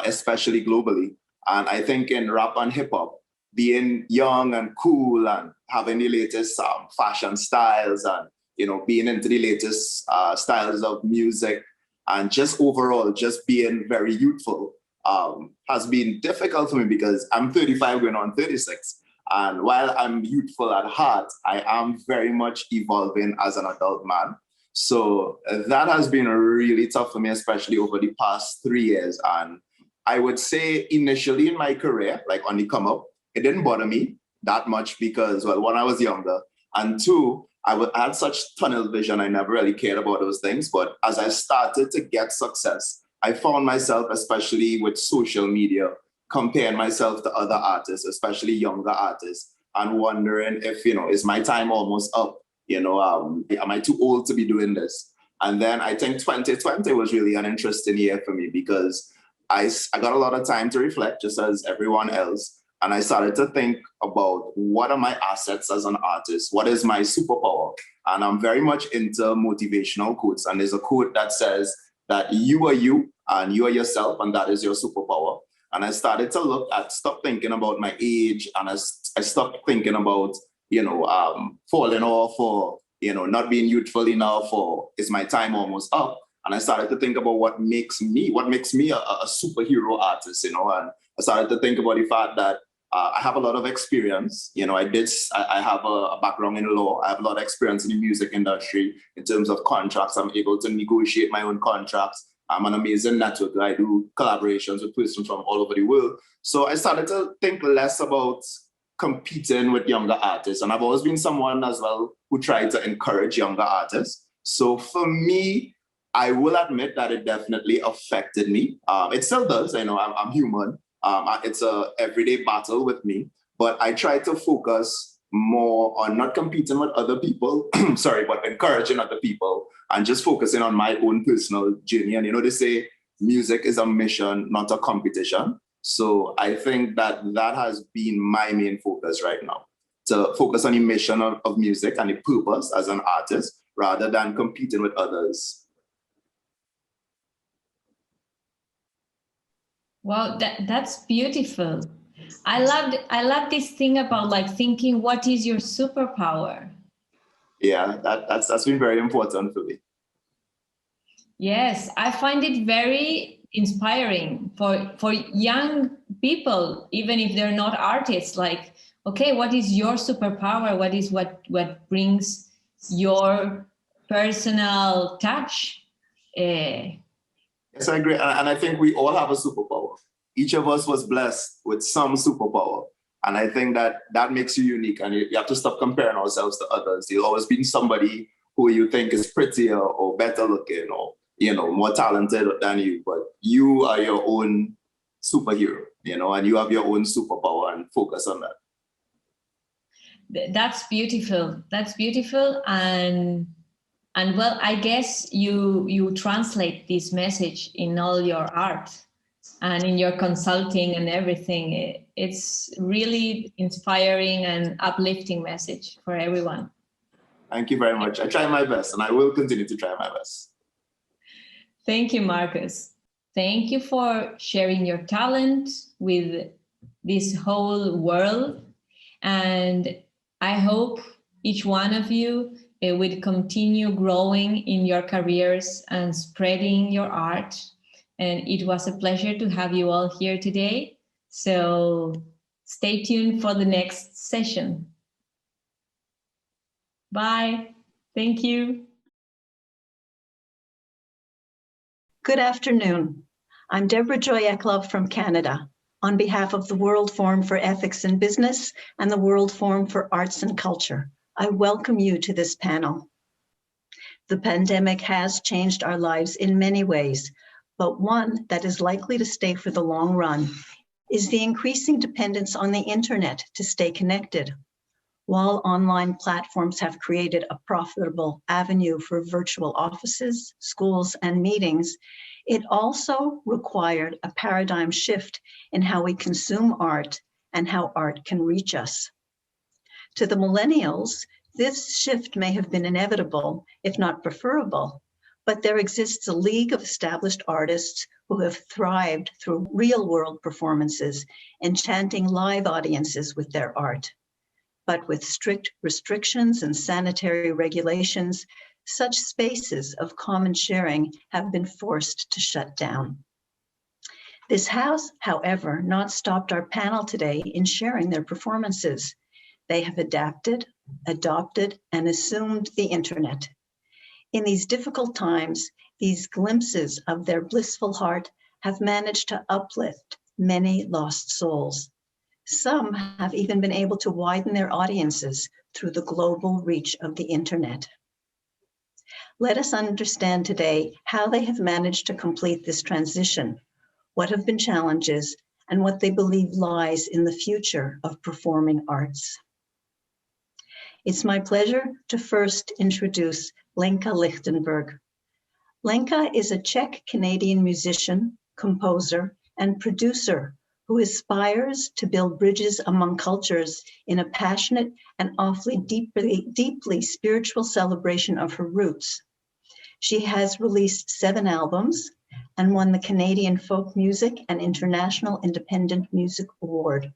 especially globally. And I think in rap and hip hop, being young and cool and having the latest fashion styles and, being into the latest styles of music and just overall, just being very youthful has been difficult for me because I'm 35 going on 36. And while I'm youthful at heart, I am very much evolving as an adult man. So that has been really tough for me, especially over the past 3 years. And I would say initially in my career, like on the come up, it didn't bother me that much because, well, one, I was younger, and two, I had such tunnel vision. I never really cared about those things. But as I started to get success, I found myself, especially with social media, comparing myself to other artists, especially younger artists, and wondering if, is my time almost up? Am I too old to be doing this? And then I think 2020 was really an interesting year for me because I got a lot of time to reflect, just as everyone else. And I started to think about what are my assets as an artist? What is my superpower? And I'm very much into motivational quotes. And there's a quote that says that you are you and you are yourself, and that is your superpower. And I started to stop thinking about my age, and I stopped thinking about, falling off or, not being youthful enough, or is my time almost up? And I started to think about what makes me a superhero artist, and I started to think about the fact that I have a lot of experience. I have a background in law. I have a lot of experience in the music industry in terms of contracts. I'm able to negotiate my own contracts. I'm an amazing network. I do collaborations with persons from all over the world. So I started to think less about competing with younger artists. And I've always been someone as well who tried to encourage younger artists. So for me, I will admit that it definitely affected me. It still does. I'm human. It's a everyday battle with me, but I try to focus more on not competing with other people, but encouraging other people and just focusing on my own personal journey. And they say music is a mission, not a competition. So I think that has been my main focus right now, to focus on the mission of music and the purpose as an artist rather than competing with others. Wow, that's beautiful. I love this thing about thinking, what is your superpower? Yeah, that's been very important for me. Yes, I find it very inspiring for young people, even if they're not artists. Okay, what is your superpower? What is what brings your personal touch? Yes, I agree. And I think we all have a superpower. Each of us was blessed with some superpower. And I think that makes you unique. And you have to stop comparing ourselves to others. There'll always be somebody who you think is prettier or better looking or, more talented than you. But you are your own superhero, and you have your own superpower, and focus on that. That's beautiful. That's beautiful. And well, I guess you translate this message in all your art and in your consulting and everything. It's really inspiring and uplifting message for everyone. Thank you very much. I try my best, and I will continue to try my best. Thank you, Marcus. Thank you for sharing your talent with this whole world. And I hope each one of you will continue growing in your careers and spreading your art. And it was a pleasure to have you all here today. So stay tuned for the next session. Bye. Thank you. Good afternoon. I'm Deborah Joy Eklov from Canada. On behalf of the World Forum for Ethics in Business and the World Forum for Arts and Culture, I welcome you to this panel. The pandemic has changed our lives in many ways, but one that is likely to stay for the long run is the increasing dependence on the internet to stay connected. While online platforms have created a profitable avenue for virtual offices, schools, and meetings, it also required a paradigm shift in how we consume art and how art can reach us. To the millennials, this shift may have been inevitable, if not preferable, but there exists a league of established artists who have thrived through real-world performances, enchanting live audiences with their art. But with strict restrictions and sanitary regulations, such spaces of common sharing have been forced to shut down. This has, however, not stopped our panel today in sharing their performances. They have adapted, adopted, and assumed the internet. In these difficult times, these glimpses of their blissful heart have managed to uplift many lost souls. Some have even been able to widen their audiences through the global reach of the internet. Let us understand today how they have managed to complete this transition, what have been challenges, and what they believe lies in the future of performing arts. It's my pleasure to first introduce Lenka Lichtenberg. Lenka is a Czech-Canadian musician, composer, and producer who aspires to build bridges among cultures in a passionate and awfully deeply spiritual celebration of her roots. She has released 7 albums and won the Canadian Folk Music and International Independent Music Award.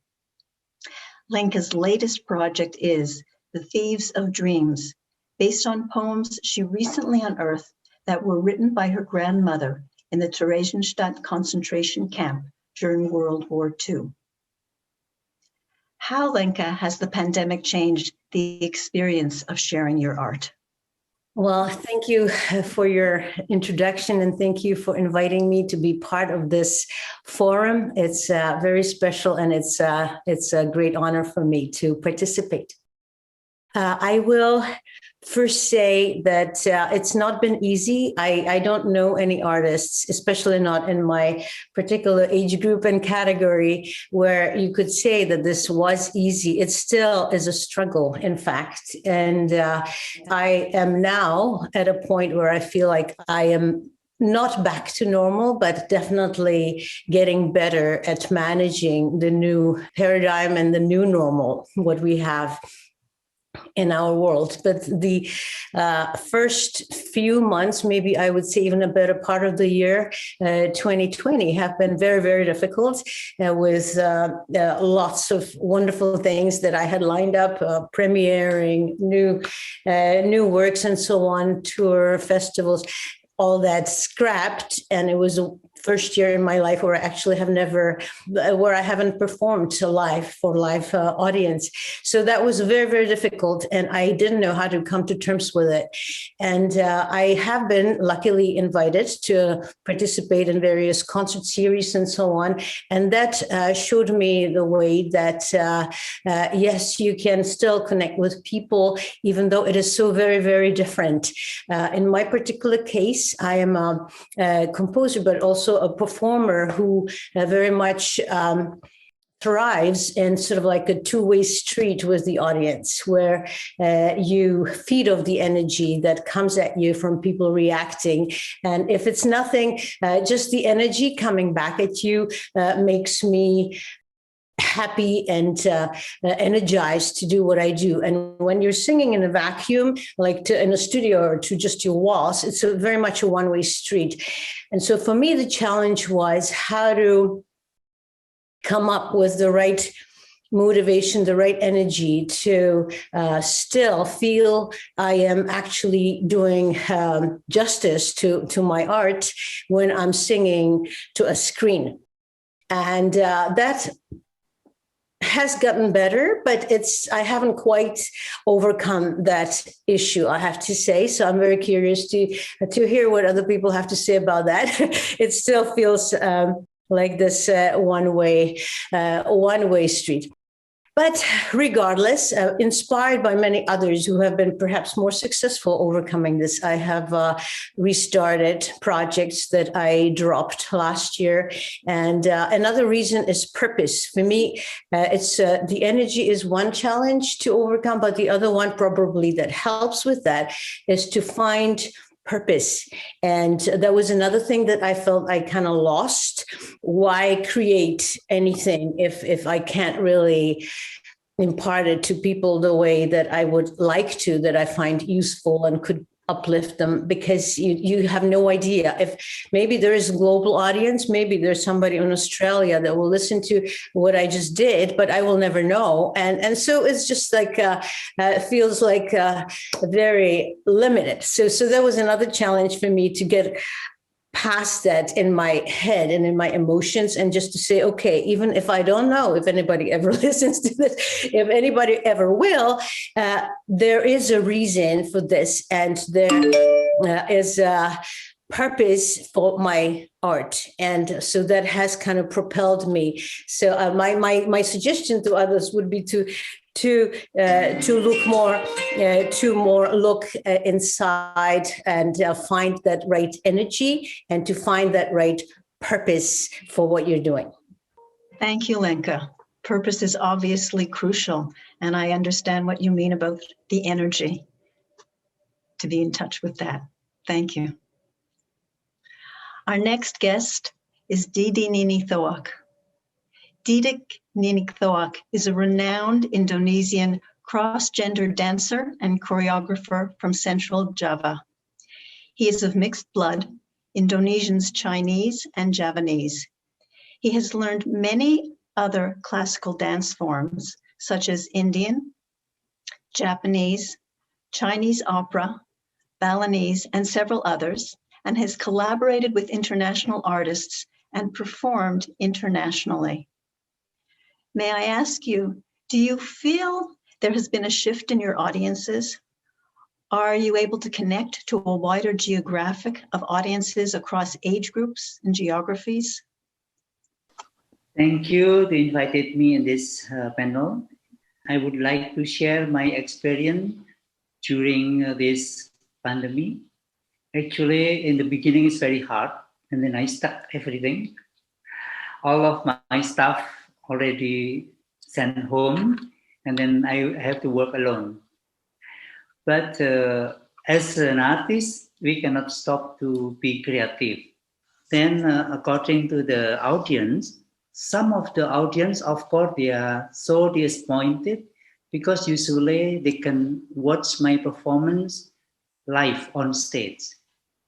Lenka's latest project is The Thieves of Dreams, based on poems she recently unearthed that were written by her grandmother in the Theresienstadt concentration camp during World War II. How, Lenka, has the pandemic changed the experience of sharing your art? Well, thank you for your introduction, and thank you for inviting me to be part of this forum. It's very special, and it's a great honor for me to participate. I will first say that it's not been easy. I don't know any artists, especially not in my particular age group and category, where you could say that this was easy. It still is a struggle, in fact. And I am now at a point where I feel like I am not back to normal, but definitely getting better at managing the new paradigm and the new normal, what we have in our world. But the first few months, maybe I would say even a better part of the year, 2020, have been very, very difficult with lots of wonderful things that I had lined up, premiering new works and so on, tour, festivals, all that scrapped. And it was a first year in my life where I actually where I haven't performed to live audience. So that was very, very difficult. And I didn't know how to come to terms with it. And I have been luckily invited to participate in various concert series and so on. And that showed me the way that, yes, you can still connect with people, even though it is so very, very different. In my particular case, I am a composer, but also a performer who very much thrives in sort of like a two-way street with the audience, where you feed off the energy that comes at you from people reacting. And if it's nothing, just the energy coming back at you makes me happy and energized to do what I do. And when you're singing in a vacuum, like in a studio or to just your walls, it's very much a one-way street. And so for me, the challenge was how to come up with the right motivation, the right energy to still feel I am actually doing justice to my art when I'm singing to a screen. And that has gotten better, but I haven't quite overcome that issue, I have to say. So I'm very curious to hear what other people have to say about that. It still feels like this one-way street. But regardless, inspired by many others who have been perhaps more successful overcoming this, I have restarted projects that I dropped last year. And another reason is purpose. For me, it's the energy is one challenge to overcome, but the other one probably that helps with that is to find purpose. And that was another thing that I felt I kind of lost. Why create anything if I can't really impart it to people the way that I would like to, that I find useful and could uplift them? Because you have no idea if maybe there is a global audience, maybe there's somebody in Australia that will listen to what I just did, but I will never know. And so it's just like, it feels like very limited. So that was another challenge for me to get past that in my head and in my emotions, and just to say, okay, even if I don't know if anybody ever listens to this, if anybody ever will, there is a reason for this, and there is a purpose for my art, and so that has kind of propelled me. So my suggestion to others would be to look more, look inside and find that right energy, and to find that right purpose for what you're doing. Thank you, Lenka. Purpose is obviously crucial, and I understand what you mean about the energy, to be in touch with that. Thank you. Our next guest is Didi Nini Thoak. Didi Nini Thoak is a renowned Indonesian cross-gender dancer and choreographer from Central Java. He is of mixed blood, Indonesians, Chinese, and Javanese. He has learned many other classical dance forms, such as Indian, Japanese, Chinese opera, Balinese, and several others, and has collaborated with international artists and performed internationally. May I ask you, do you feel there has been a shift in your audiences? Are you able to connect to a wider geographic of audiences across age groups and geographies? Thank you to invited me in this panel. I would like to share my experience during this pandemic. Actually, in the beginning, it's very hard, and then I stopped everything. All of my staff already sent home, and then I have to work alone. But as an artist, we cannot stop to be creative. Then, according to the audience, some of the audience, of course, they are so disappointed because usually they can watch my performance live on stage.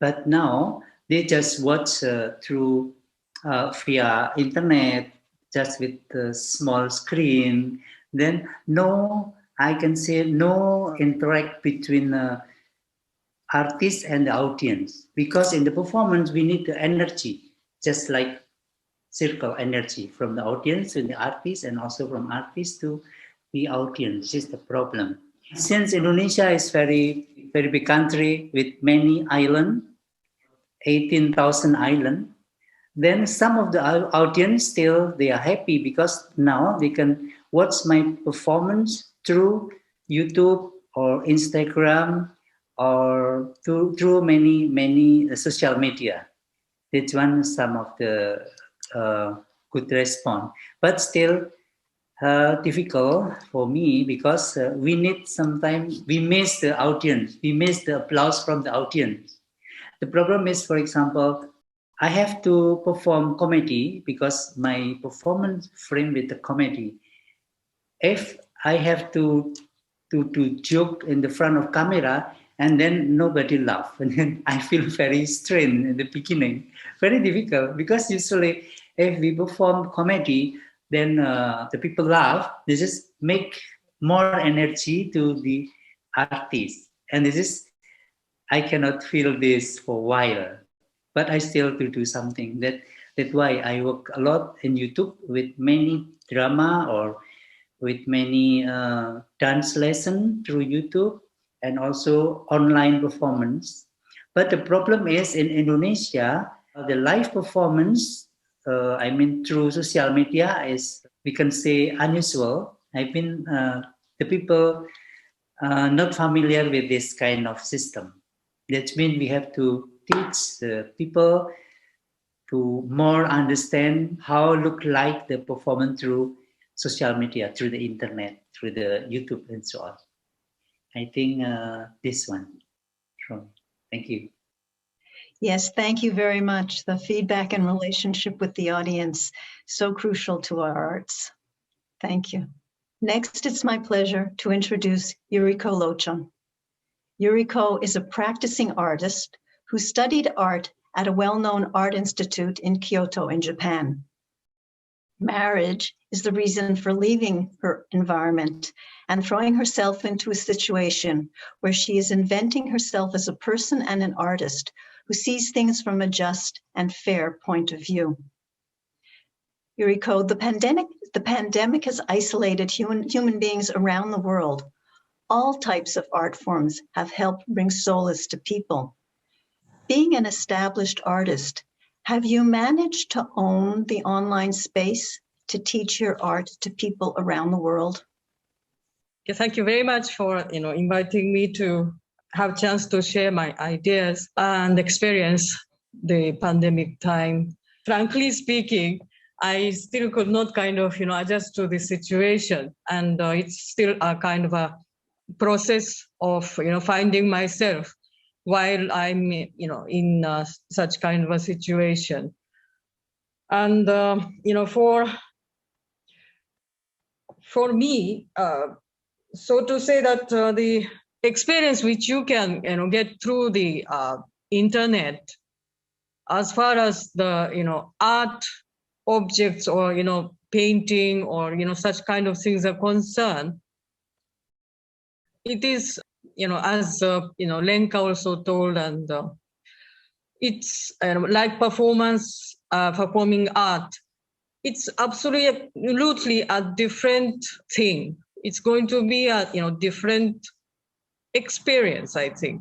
But now they just watch through via internet, just with the small screen. Then I can say no interact between artist and the audience, because in the performance we need the energy, just like circle energy from the audience to the artist, and also from artist to the audience. This is the problem. Since Indonesia is very big country with many islands, 18,000 islands, then some of the audience still, they are happy because now they can watch my performance through YouTube or Instagram or through many social media. That's one some of the good response, but still difficult for me because we need sometimes, we miss the audience, we miss the applause from the audience. The problem is, for example, I have to perform comedy because my performance framed with the comedy. If I have to joke in the front of camera and then nobody laugh, and then I feel very strained in the beginning, very difficult, because usually if we perform comedy, then the people laugh, they just make more energy to the artist. And this is, I cannot feel this for a while, but I still do something. That's why I work a lot in YouTube with many drama or with many dance lessons through YouTube and also online performance. But the problem is in Indonesia, the live performance, through social media is, we can say, unusual. The people not familiar with this kind of system. That means we have to teach the people to more understand how look like the performance through social media, through the internet, through the YouTube and so on. I think this one. Thank you. Yes, thank you very much. The feedback and relationship with the audience, so crucial to our arts. Thank you. Next, it's my pleasure to introduce Yuriko Lochon. Yuriko is a practicing artist who studied art at a well-known art institute in Kyoto in Japan. Marriage is the reason for leaving her environment and throwing herself into a situation where she is inventing herself as a person and an artist who sees things from a just and fair point of view. Yuriko, the pandemic has isolated human beings around the world. All types of art forms have helped bring solace to people. Being an established artist, have you managed to own the online space to teach your art to people around the world? Yeah, thank you very much for inviting me to have a chance to share my ideas and experience the pandemic time. Frankly speaking, I still could not adjust to the situation, and it's still a kind of a process of finding myself while I'm in such kind of a situation. And for me, so to say that the experience which you can get through the internet, as far as the art objects or painting or such kind of things are concerned, it is as Lenka also told, and it's like performing art. It's absolutely a different thing. It's going to be a different experience, I think,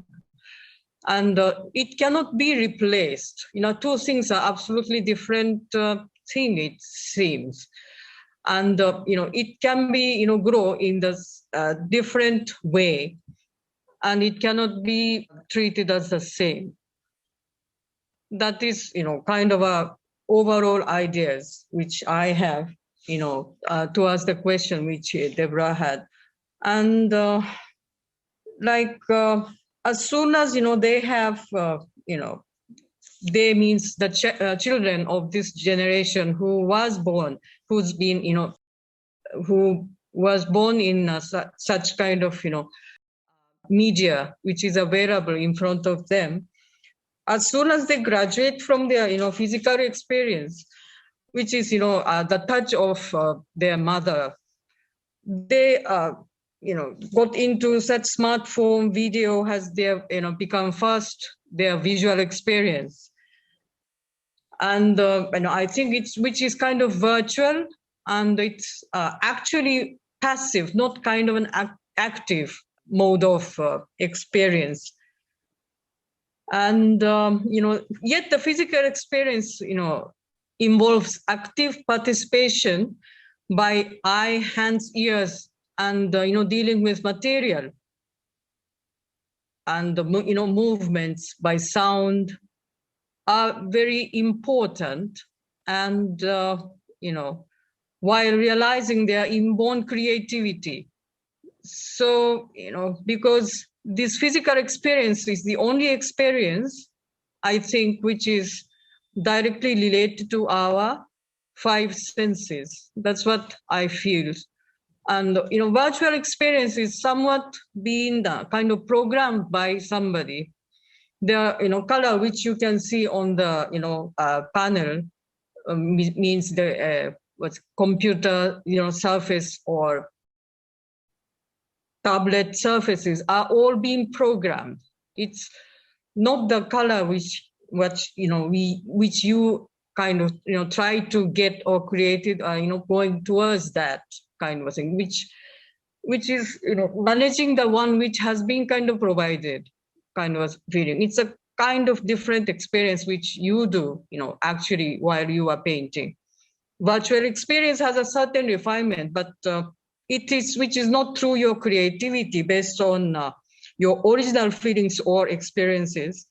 and it cannot be replaced. Two things are absolutely different thing, it seems, and it can be grow in this different way, and it cannot be treated as the same. That is kind of a overall ideas which I have towards the question which Deborah had. And as soon as they have they means the children of this generation who was born in such kind of media which is available in front of them, as soon as they graduate from their physical experience, which is the touch of their mother, they got into such smartphone video has their become first their visual experience. And I think which is kind of virtual, and it's actually passive, not kind of an active mode of experience. And yet the physical experience involves active participation by eye, hands, ears, and dealing with material, and movements by sound are very important. And while realizing their inborn creativity. So because this physical experience is the only experience, I think, which is directly related to our five senses. That's what I feel. And virtual experience is somewhat being kind of programmed by somebody. The color which you can see on the panel means the computer surface or tablet surfaces are all being programmed. It's not the color which you kind of try to get or created, going towards that kind of thing, which is managing the one which has been kind of provided, kind of feeling. It's a kind of different experience which you do, actually while you are painting. Virtual experience has a certain refinement, but which is not through your creativity based on your original feelings or experiences.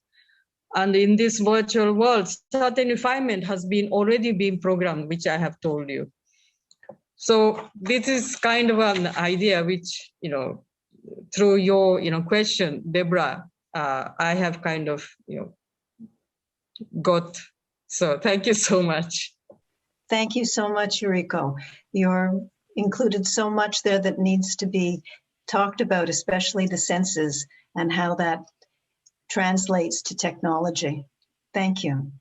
And in this virtual world, certain refinement has already been programmed, which I have told you. So this is kind of an idea which, through your question, Deborah, I have kind of, got. So thank you so much. Thank you so much, Yuriko. You're included so much there that needs to be talked about, especially the senses and how that translates to technology. Thank you.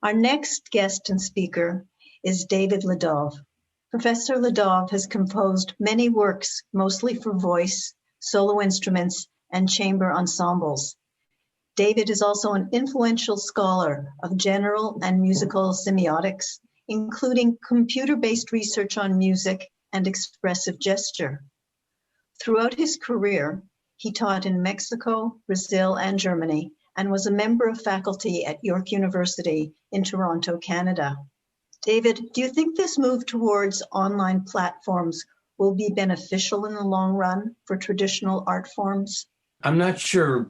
Our next guest and speaker is David Ledov. Professor Ledov has composed many works, mostly for voice, solo instruments, and chamber ensembles. David is also an influential scholar of general and musical semiotics, including computer-based research on music and expressive gesture. Throughout his career, he taught in Mexico, Brazil, and Germany, and was a member of faculty at York University in Toronto, Canada. David, do you think this move towards online platforms will be beneficial in the long run for traditional art forms? I'm not sure.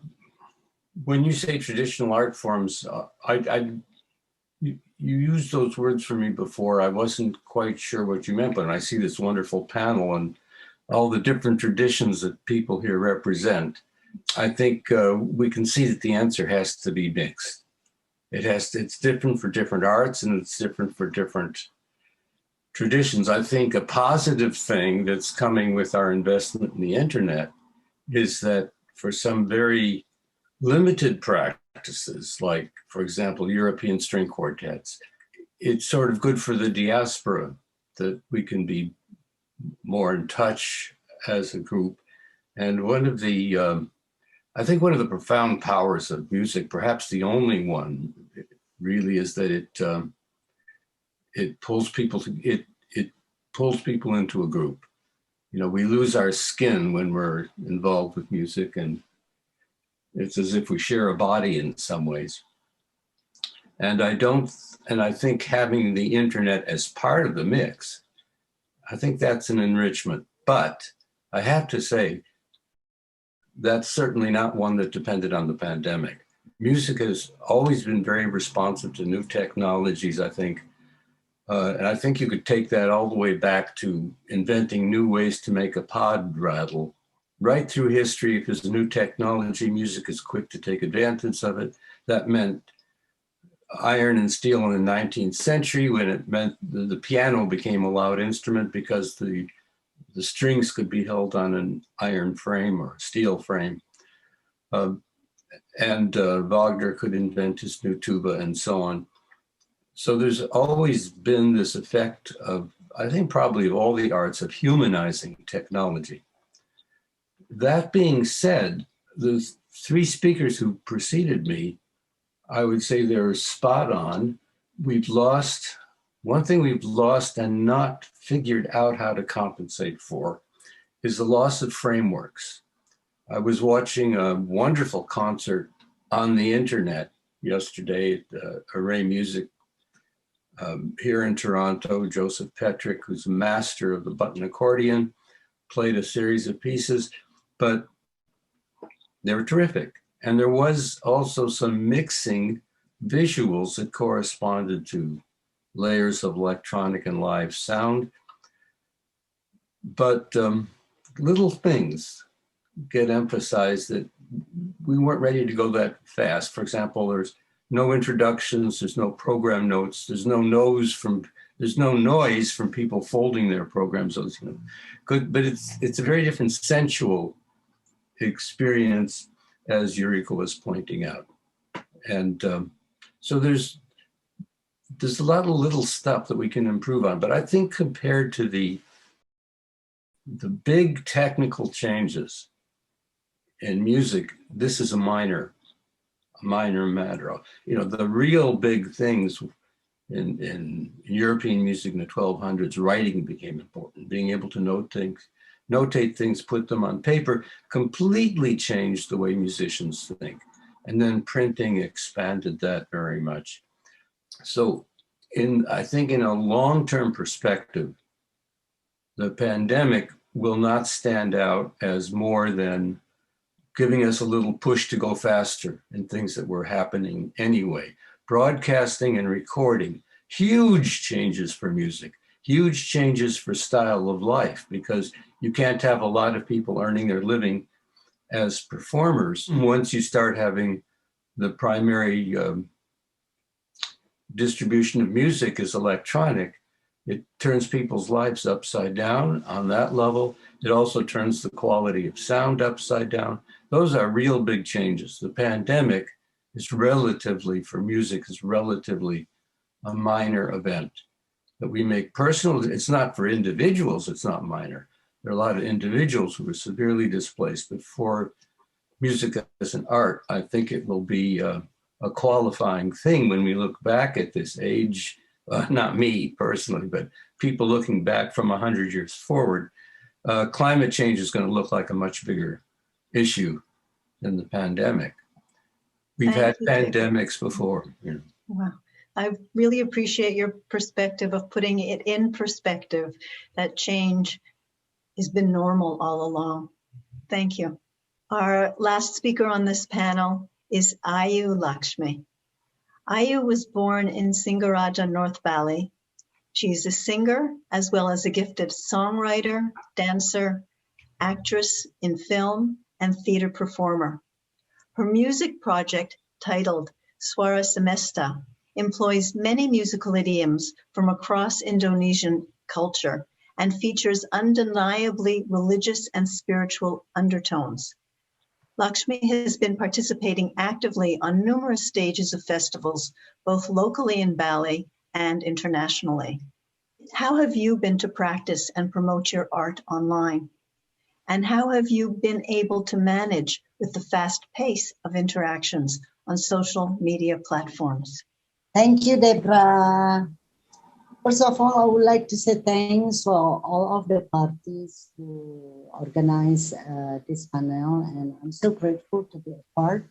When you say traditional art forms, you used those words for me before. I wasn't quite sure what you meant, but I see this wonderful panel and all the different traditions that people here represent. I think we can see that the answer has to be mixed. It's different for different arts and it's different for different traditions. I think a positive thing that's coming with our investment in the internet is that for some very limited practices, like, for example, European string quartets, it's sort of good for the diaspora that we can be more in touch as a group. And one of the, I think one of the profound powers of music, perhaps the only one really, is that it pulls people it pulls people into a group. You know, we lose our skin when we're involved with music, and it's as if we share a body in some ways. And I think having the internet as part of the mix, I think that's an enrichment. But I have to say, that's certainly not one that depended on the pandemic. Music has always been very responsive to new technologies, I think. And I think you could take that all the way back to inventing new ways to make a pod rattle. Right through history, if there's a new technology, music is quick to take advantage of it. That meant iron and steel in the 19th century, when it meant the piano became a loud instrument because the strings could be held on an iron frame or steel frame. And Wagner could invent his new tuba and so on. So there's always been this effect of, I think probably of all the arts, of humanizing technology. That being said, the three speakers who preceded me, I would say they're spot on. One thing we've lost and not figured out how to compensate for is the loss of frameworks. I was watching a wonderful concert on the internet yesterday at Array Music here in Toronto. Joseph Petrick, who's a master of the button accordion, played a series of pieces, but they were terrific. And there was also some mixing visuals that corresponded to layers of electronic and live sound. But little things get emphasized that we weren't ready to go that fast. For example, there's no introductions, there's no program notes, there's no noise from people folding their programs. So it's, good, but it's a very different sensual experience, as Eureka was pointing out. And so there's a lot of little stuff that we can improve on, but I think compared to the big technical changes in music, this is a minor matter. You know, the real big things in European music in the 1200s, writing became important. Being able to notate things, put them on paper, completely changed the way musicians think. And then printing expanded that very much. So I think in a long-term perspective, the pandemic will not stand out as more than giving us a little push to go faster in things that were happening anyway. Broadcasting and recording, huge changes for music, huge changes for style of life, because you can't have a lot of people earning their living as performers once you start having the primary distribution of music is electronic. It turns people's lives upside down on that level. It also turns the quality of sound upside down. Those are real big changes. The pandemic is relatively, for music, is relatively a minor event that we make personal. It's not for individuals, it's not minor. There are a lot of individuals who were severely displaced, but for music as an art. I think it will be a qualifying thing when we look back at this age, not me personally, but people looking back from 100 years forward. Climate change is going to look like a much bigger issue than the pandemic. We've had pandemics before. You know. Wow. I really appreciate your perspective of putting it in perspective, that change has been normal all along. Thank you. Our last speaker on this panel is Ayu Lakshmi. Ayu was born in Singaraja, North Bali. She's a singer as well as a gifted songwriter, dancer, actress in film, and theater performer. Her music project, titled Swara Semesta, employs many musical idioms from across Indonesian culture and features undeniably religious and spiritual undertones. Lakshmi has been participating actively on numerous stages of festivals, both locally in Bali and internationally. How have you been to practice and promote your art online? And how have you been able to manage with the fast pace of interactions on social media platforms? Thank you, Deborah. First of all, I would like to say thanks for all of the parties who organize this panel, and I'm so grateful to be a part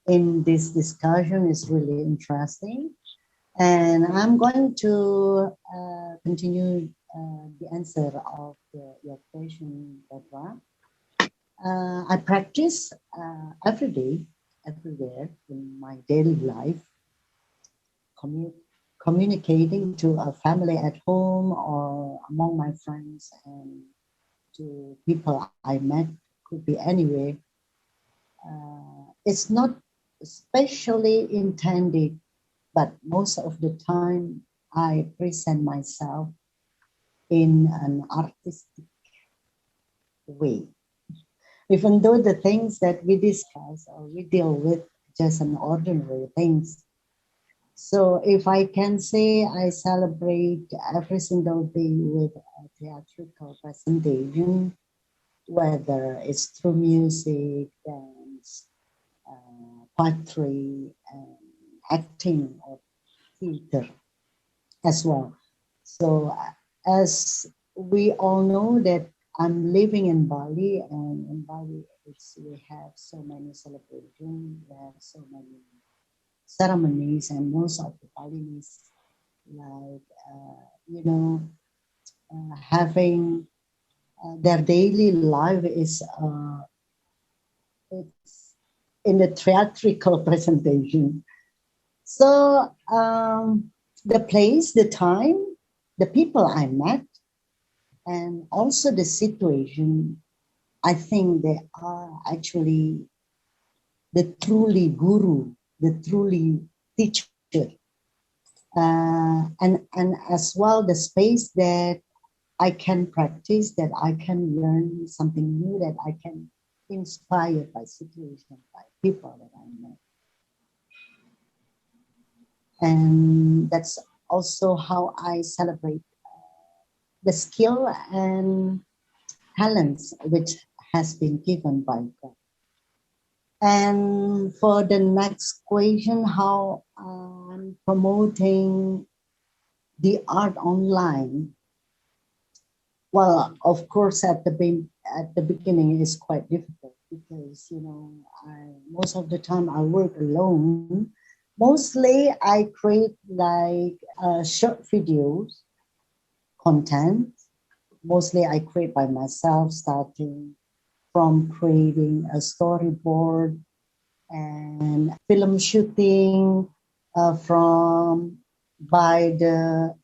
in this discussion. It's really interesting. And I'm going to continue the answer of your question, Deborah. I practice every day, everywhere in my daily life, communicating to a family at home or among my friends and to people I met, could be anywhere. It's not specially intended, but most of the time I present myself in an artistic way. Even though the things that we discuss or we deal with just an ordinary things. So if I can say I celebrate every single day with a theatrical presentation, whether it's through music, dance, poetry, and acting or theater as well. So as we all know that I'm living in Bali, and in Bali we have so many celebrations, we have so many ceremonies, and most of the Balinese like having their daily life is it's in the theatrical presentation. So the place, the time, the people I met, and also the situation, I think they are actually the truly guru, the truly teacher, and as well the space that I can practice, that I can learn something new, that I can inspire by situation, by people that I met. And that's also how I celebrate the skill and talents which has been given by God. And for the next question, how I'm promoting the art online. Well, of course, at the beginning it's quite difficult because most of the time I work alone. Mostly I create like short videos, content. Mostly I create by myself, starting from creating a storyboard and film shooting from by the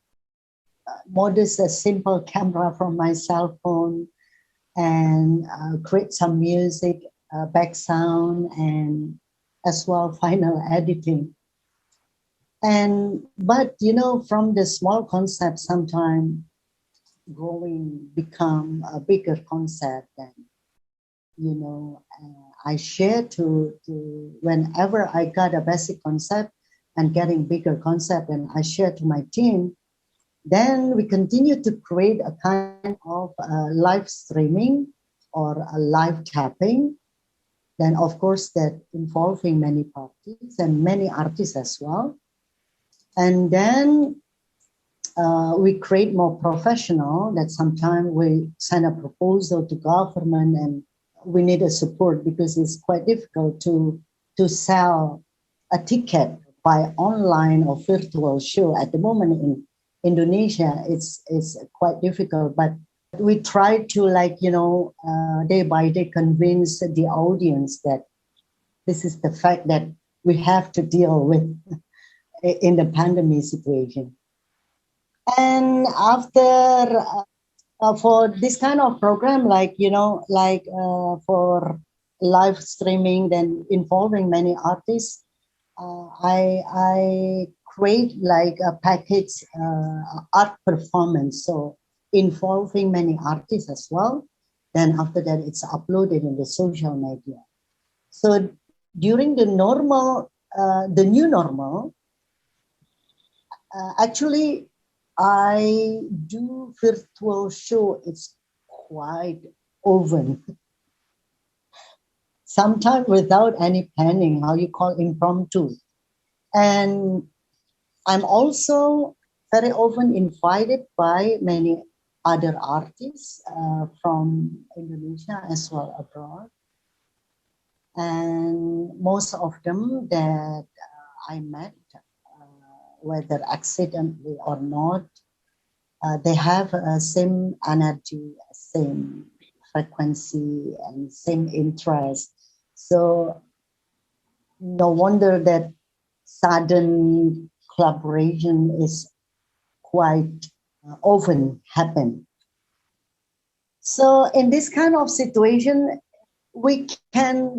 modest, a simple camera from my cell phone, and create some music, back sound, and as well final editing. But from the small concept, sometimes growing become a bigger concept, and I share to whenever I got a basic concept and getting bigger concept, and I share to my team. Then we continue to create a kind of live streaming or a live tapping Then, of course, that involving many parties and many artists as well. And then we create more professional, that sometimes we send a proposal to government and we need a support because it's quite difficult to sell a ticket by online or virtual show. At the moment in Indonesia, it's quite difficult, but we try to day by day convince the audience that this is the fact that we have to deal with in the pandemic situation. And after for this kind of program, for live streaming, then involving many artists, I create like a package art performance, so involving many artists as well. Then after that, it's uploaded in the social media. So during the new normal, actually, I do virtual show. It's quite often. Sometimes without any planning, how you call impromptu. And I'm also very often invited by many other artists from Indonesia as well abroad. And most of them that I met, whether accidentally or not, they have a same energy, same frequency, and same interest. So no wonder that sudden collaboration is quite often happen. So in this kind of situation, we can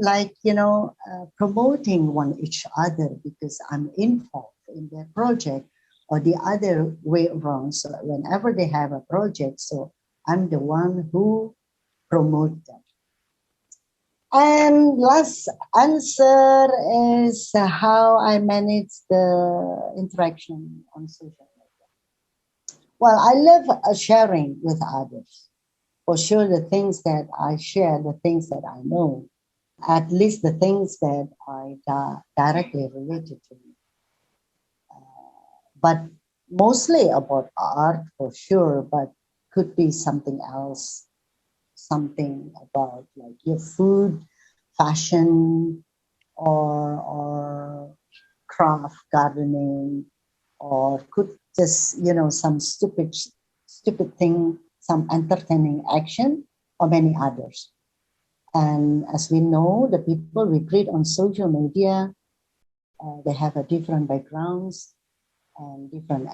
promoting each other because I'm involved in their project, or the other way around. So whenever they have a project, so I'm the one who promote them. And last answer is how I manage the interaction on social media. Well, I love sharing with others. For sure, the things that I share, the things that I know, at least the things that are directly related to me. But mostly about art, for sure, but could be something else, something about like your food, fashion, or craft, gardening, or could just, some stupid thing, some entertaining action, or many others. And as we know, the people we greet on social media, they have a different backgrounds and different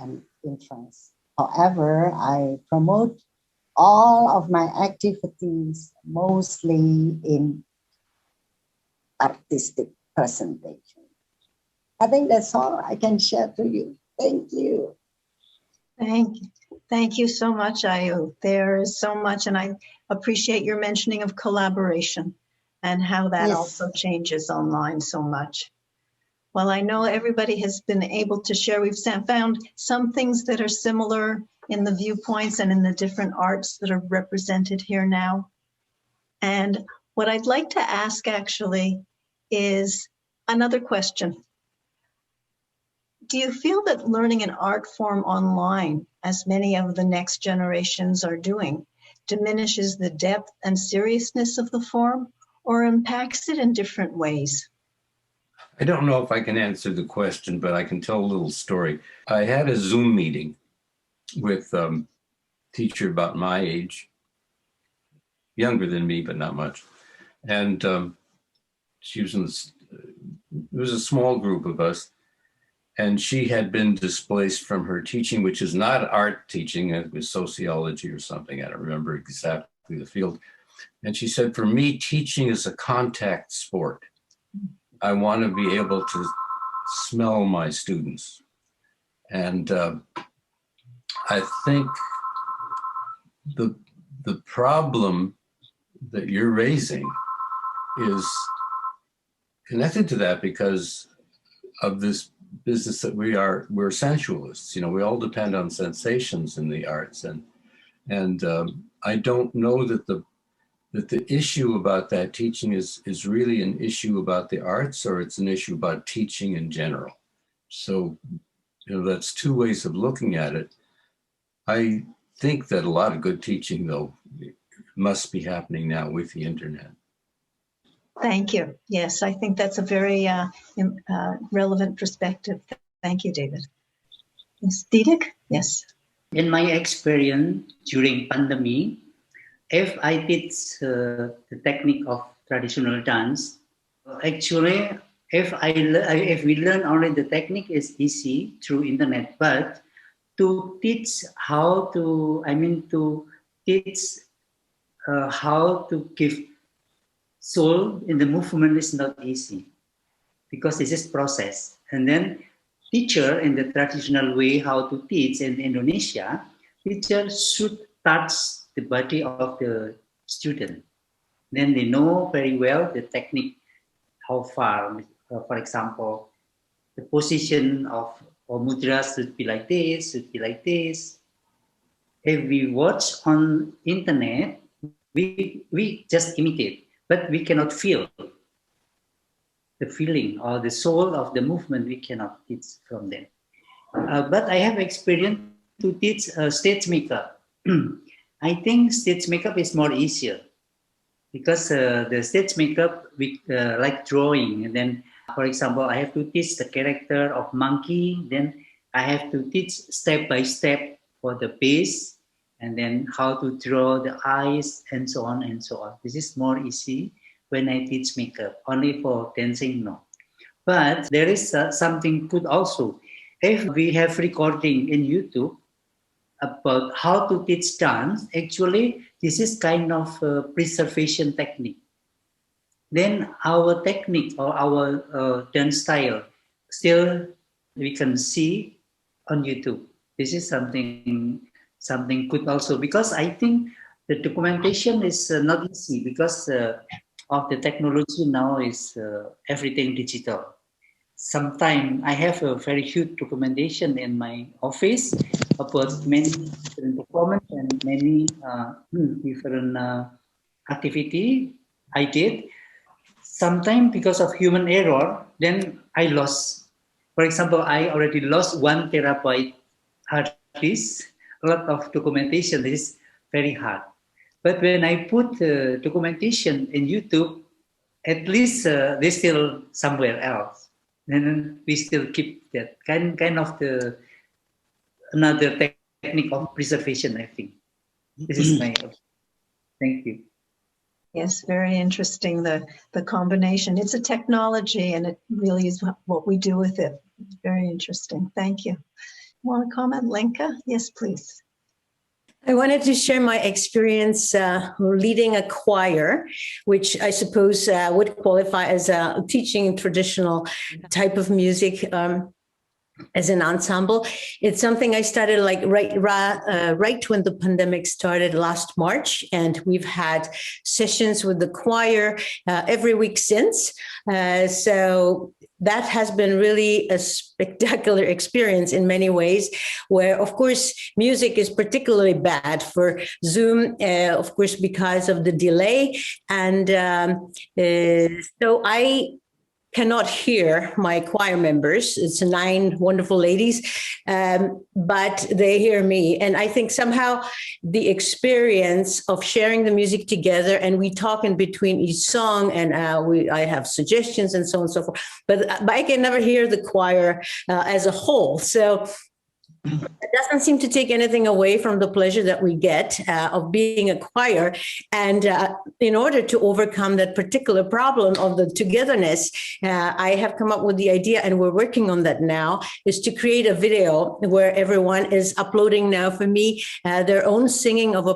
interests. However, I promote all of my activities mostly in artistic presentation. I think that's all I can share to you. Thank you. Thank you so much, Ayu. There is so much, and I appreciate your mentioning of collaboration and how that also changes online so much. Well, I know everybody has been able to share. We've found some things that are similar in the viewpoints and in the different arts that are represented here now. And what I'd like to ask actually is another question. Do you feel that learning an art form online, as many of the next generations are doing, diminishes the depth and seriousness of the form or impacts it in different ways? I don't know if I can answer the question, but I can tell a little story. I had a Zoom meeting with a teacher about my age, younger than me, but not much. And she was it was a small group of us. And she had been displaced from her teaching, which is not art teaching, it was sociology or something. I don't remember exactly the field. And she said, for me, teaching is a contact sport. I want to be able to smell my students. And I think the problem that you're raising is connected to that because of this business that we're sensualists. We all depend on sensations in the arts. And I don't know that that the issue about that teaching is really an issue about the arts, or it's an issue about teaching in general. So, that's two ways of looking at it. I think that a lot of good teaching, though, must be happening now with the internet. Thank you. Yes, I think that's a very relevant perspective. Thank you, David. Yes, Didik? Yes. In my experience during pandemic, if I teach the technique of traditional dance, actually, if we learn only the technique is easy through internet, but to teach how to give soul in the movement is not easy, because this is process. And then teacher in the traditional way how to teach in Indonesia, teacher should touch the body of the student. Then they know very well the technique, how far, for example, the position of or mudras should be like this, should be like this. If we watch on internet, we just imitate, but we cannot feel the feeling or the soul of the movement. We cannot teach from them. But I have experience to teach stage makeup. I think stage makeup is more easier, because the stage makeup, like drawing, and then, for example, I have to teach the character of monkey, then I have to teach step by step for the base, and then how to draw the eyes, and so on and so on. This is more easy when I teach makeup. Only for dancing, no. But there is something good also. If we have recording in YouTube about how to teach dance, actually, this is kind of preservation technique. Then our technique or our dance style still we can see on YouTube. This is something good also, because I think the documentation is not easy, because of the technology now is everything digital. Sometimes I have a very huge documentation in my office about many different performance and many different activity I did. Sometimes because of human error, then I lost. For example, I already lost 1 terabyte hard disk, a lot of documentation. This is very hard. But when I put documentation in YouTube, at least they still somewhere else. And we still keep that kind of another technique of preservation, I think. This is my opinion. Thank you. Yes, very interesting, the combination. It's a technology, and it really is what we do with it. Very interesting. Thank you. Want to comment, Lenka? Yes, please. I wanted to share my experience leading a choir, which I suppose would qualify as teaching traditional type of music as an ensemble. It's something I started like right when the pandemic started last March, and we've had sessions with the choir every week since. So that has been really a spectacular experience in many ways, where, of course, music is particularly bad for Zoom, of course, because of the delay. And so I cannot hear my choir members. It's 9 wonderful ladies, but they hear me. And I think somehow the experience of sharing the music together, and we talk in between each song, and I have suggestions and so on and so forth, but I can never hear the choir as a whole. So it doesn't seem to take anything away from the pleasure that we get of being a choir. And in order to overcome that particular problem of the togetherness, I have come up with the idea, and we're working on that now, is to create a video where everyone is uploading now for me their own singing of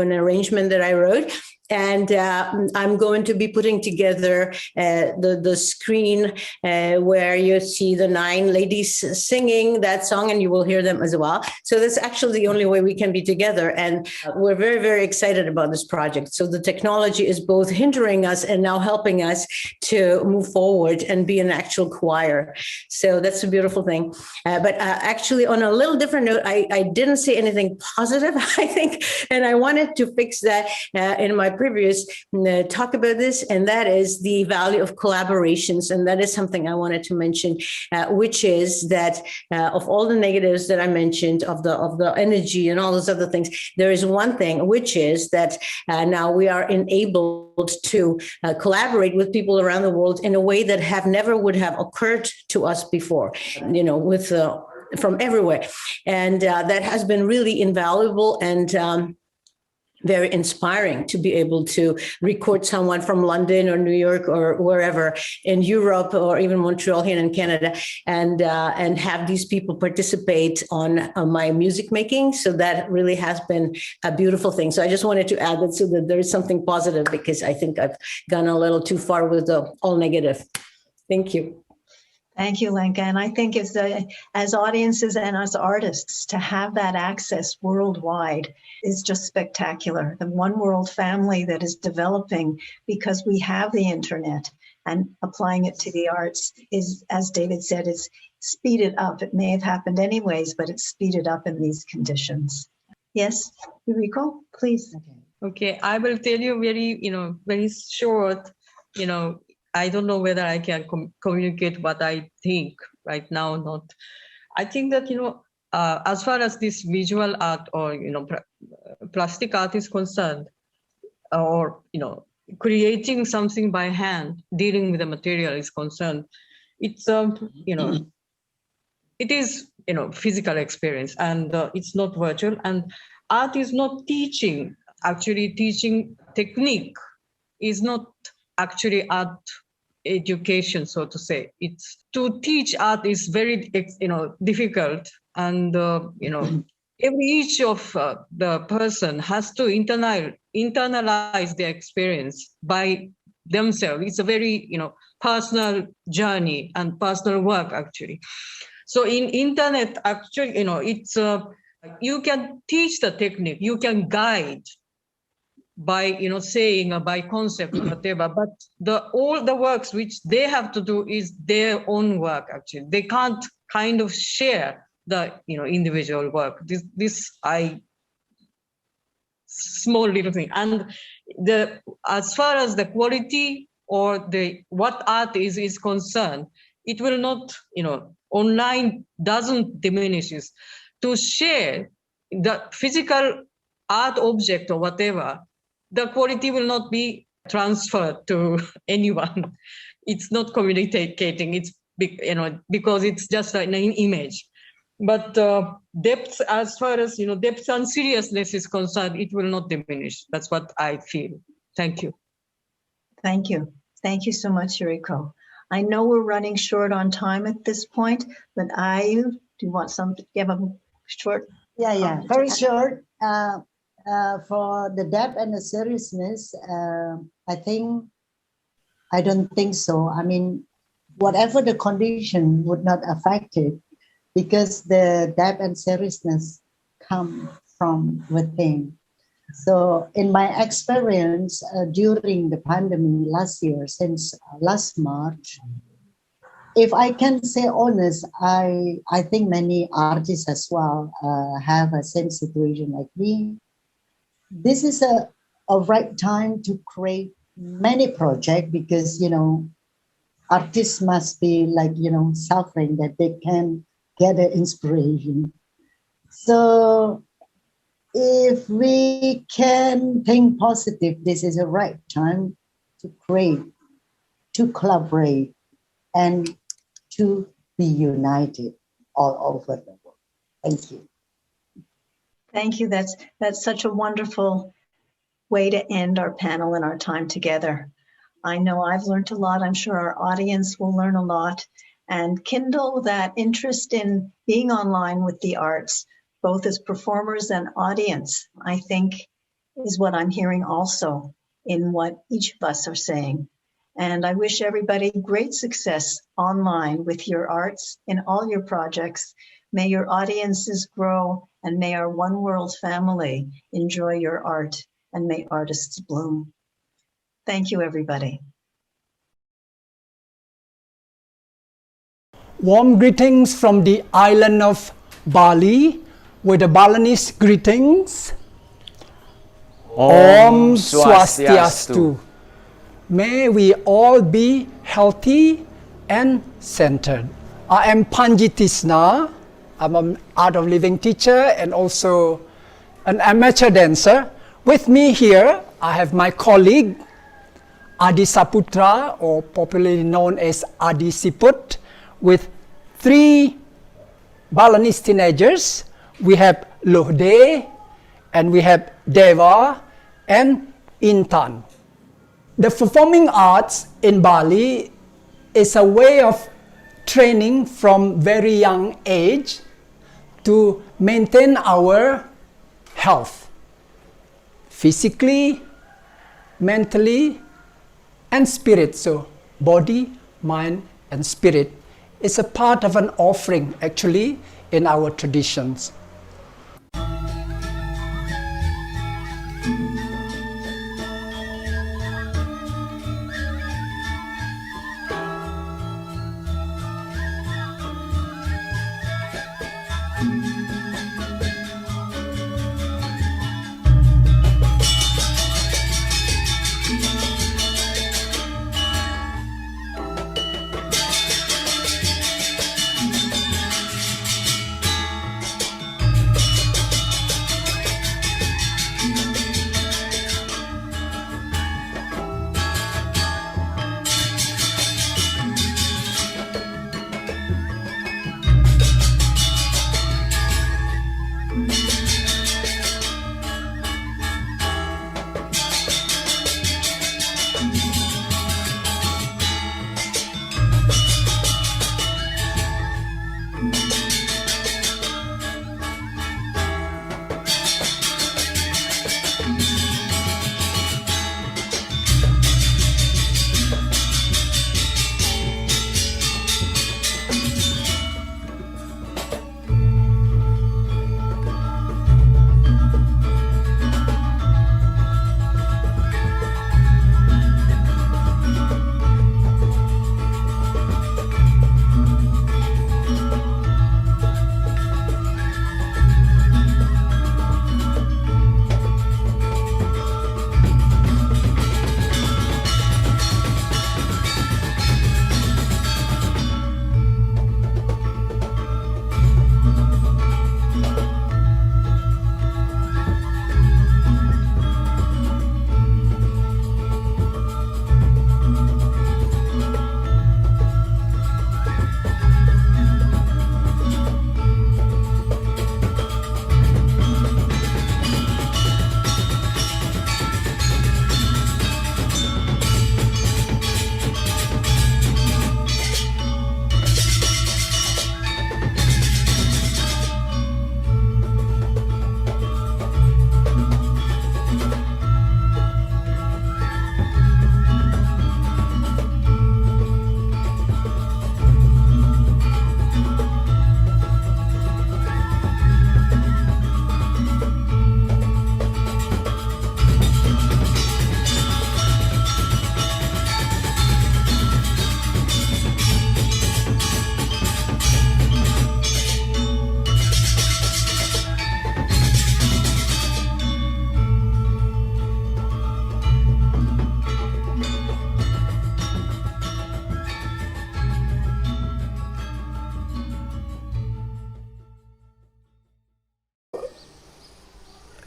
an arrangement that I wrote. And I'm going to be putting together the screen where you see the 9 ladies singing that song, and you will hear them as well. So that's actually the only way we can be together. And we're very, very excited about this project. So the technology is both hindering us and now helping us to move forward and be an actual choir. So that's a beautiful thing. But actually, on a little different note, I didn't say anything positive, I think, and I wanted to fix that in my previous talk about this, and that is the value of collaborations. And that is something I wanted to mention, which is that of all the negatives that I mentioned, of the energy and all those other things, there is one thing, which is that now we are enabled to collaborate with people around the world in a way that never would have occurred to us before, with from everywhere. And that has been really invaluable and very inspiring to be able to record someone from London or New York or wherever in Europe or even Montreal here in Canada, and have these people participate on my music making. So that really has been a beautiful thing. So I just wanted to add that so that there is something positive, because I think I've gone a little too far with the all negative. Thank you. Thank you, Lenka. And I think as audiences and as artists, to have that access worldwide is just spectacular. The one world family that is developing because we have the internet, and applying it to the arts is, as David said, it's speeded up. It may have happened anyways, but it's speeded up in these conditions. Yes, Yuriko, please. Okay, I will tell you very short, I don't know whether I can communicate what I think right now or not. I think that, as far as this visual art or, plastic art is concerned, or, creating something by hand, dealing with the material is concerned, it's, it is, physical experience, and it's not virtual. And art is not teaching, actually teaching technique is not actually art education, so to say. It's to teach art is very difficult, and each of the person has to internalize their experience by themselves. It's a very personal journey and personal work, actually. So in internet, actually, it's you can teach the technique, you can guide by saying or by concept or whatever, but all the works which they have to do is their own work. Actually, they can't kind of share the individual work. This small little thing. And as far as the quality or what art is concerned, it will not, online doesn't diminishes. To share the physical art object or whatever, the quality will not be transferred to anyone. It's not communicating. It's because it's just an image. But depth, as far as depth and seriousness is concerned, it will not diminish. That's what I feel. Thank you. Thank you. Thank you so much, Yuriko. I know we're running short on time at this point, but do you want something? Do you have a short? Yeah, very short. For the depth and the seriousness, I don't think so. I mean, whatever the condition would not affect it, because the depth and seriousness come from within. So in my experience during the pandemic last year, since last March, if I can say honest, I think many artists as well have a same situation like me. This is a right time to create many projects, because, artists must be like, suffering that they can get an inspiration. So if we can think positive, this is a right time to create, to collaborate, and to be united all over the world. Thank you. Thank you. That's such a wonderful way to end our panel and our time together. I know I've learned a lot. I'm sure our audience will learn a lot, and kindle that interest in being online with the arts, both as performers and audience, I think is what I'm hearing also in what each of us are saying. And I wish everybody great success online with your arts in all your projects. May your audiences grow, and may our one world family enjoy your art, and may artists bloom. Thank you, everybody. Warm greetings from the island of Bali, with the Balinese greetings. Om Swastiastu. May we all be healthy and centered. I am Panjitisna. I'm an art of living teacher and also an amateur dancer. With me here, I have my colleague, Adi Saputra, or popularly known as Adi Siput, with 3 Balinese teenagers. We have Lohde, and we have Deva, and Intan. The performing arts in Bali is a way of training from very young age to maintain our health, physically, mentally, and spirit. So body, mind, and spirit is a part of an offering actually in our traditions.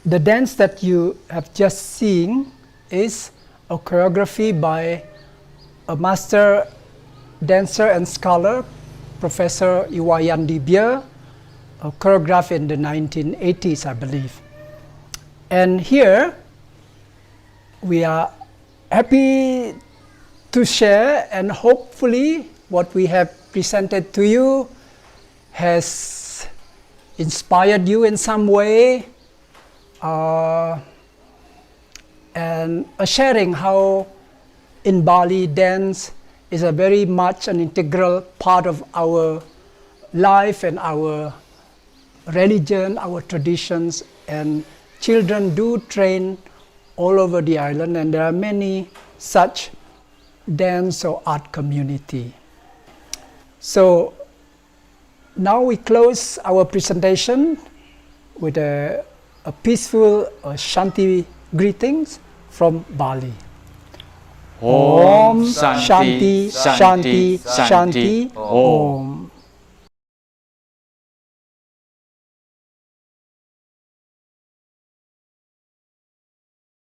The dance that you have just seen is a choreography by a master dancer and scholar, Professor Iwayan Dibia, choreographed in the 1980s, I believe. And here, we are happy to share, and hopefully what we have presented to you has inspired you in some way, and sharing how in Bali dance is a very much an integral part of our life and our religion, our traditions, and children do train all over the island, and there are many such dance or art community. So now we close our presentation with a peaceful Shanti Greetings from Bali. Om Shanti, Shanti, Shanti, Om.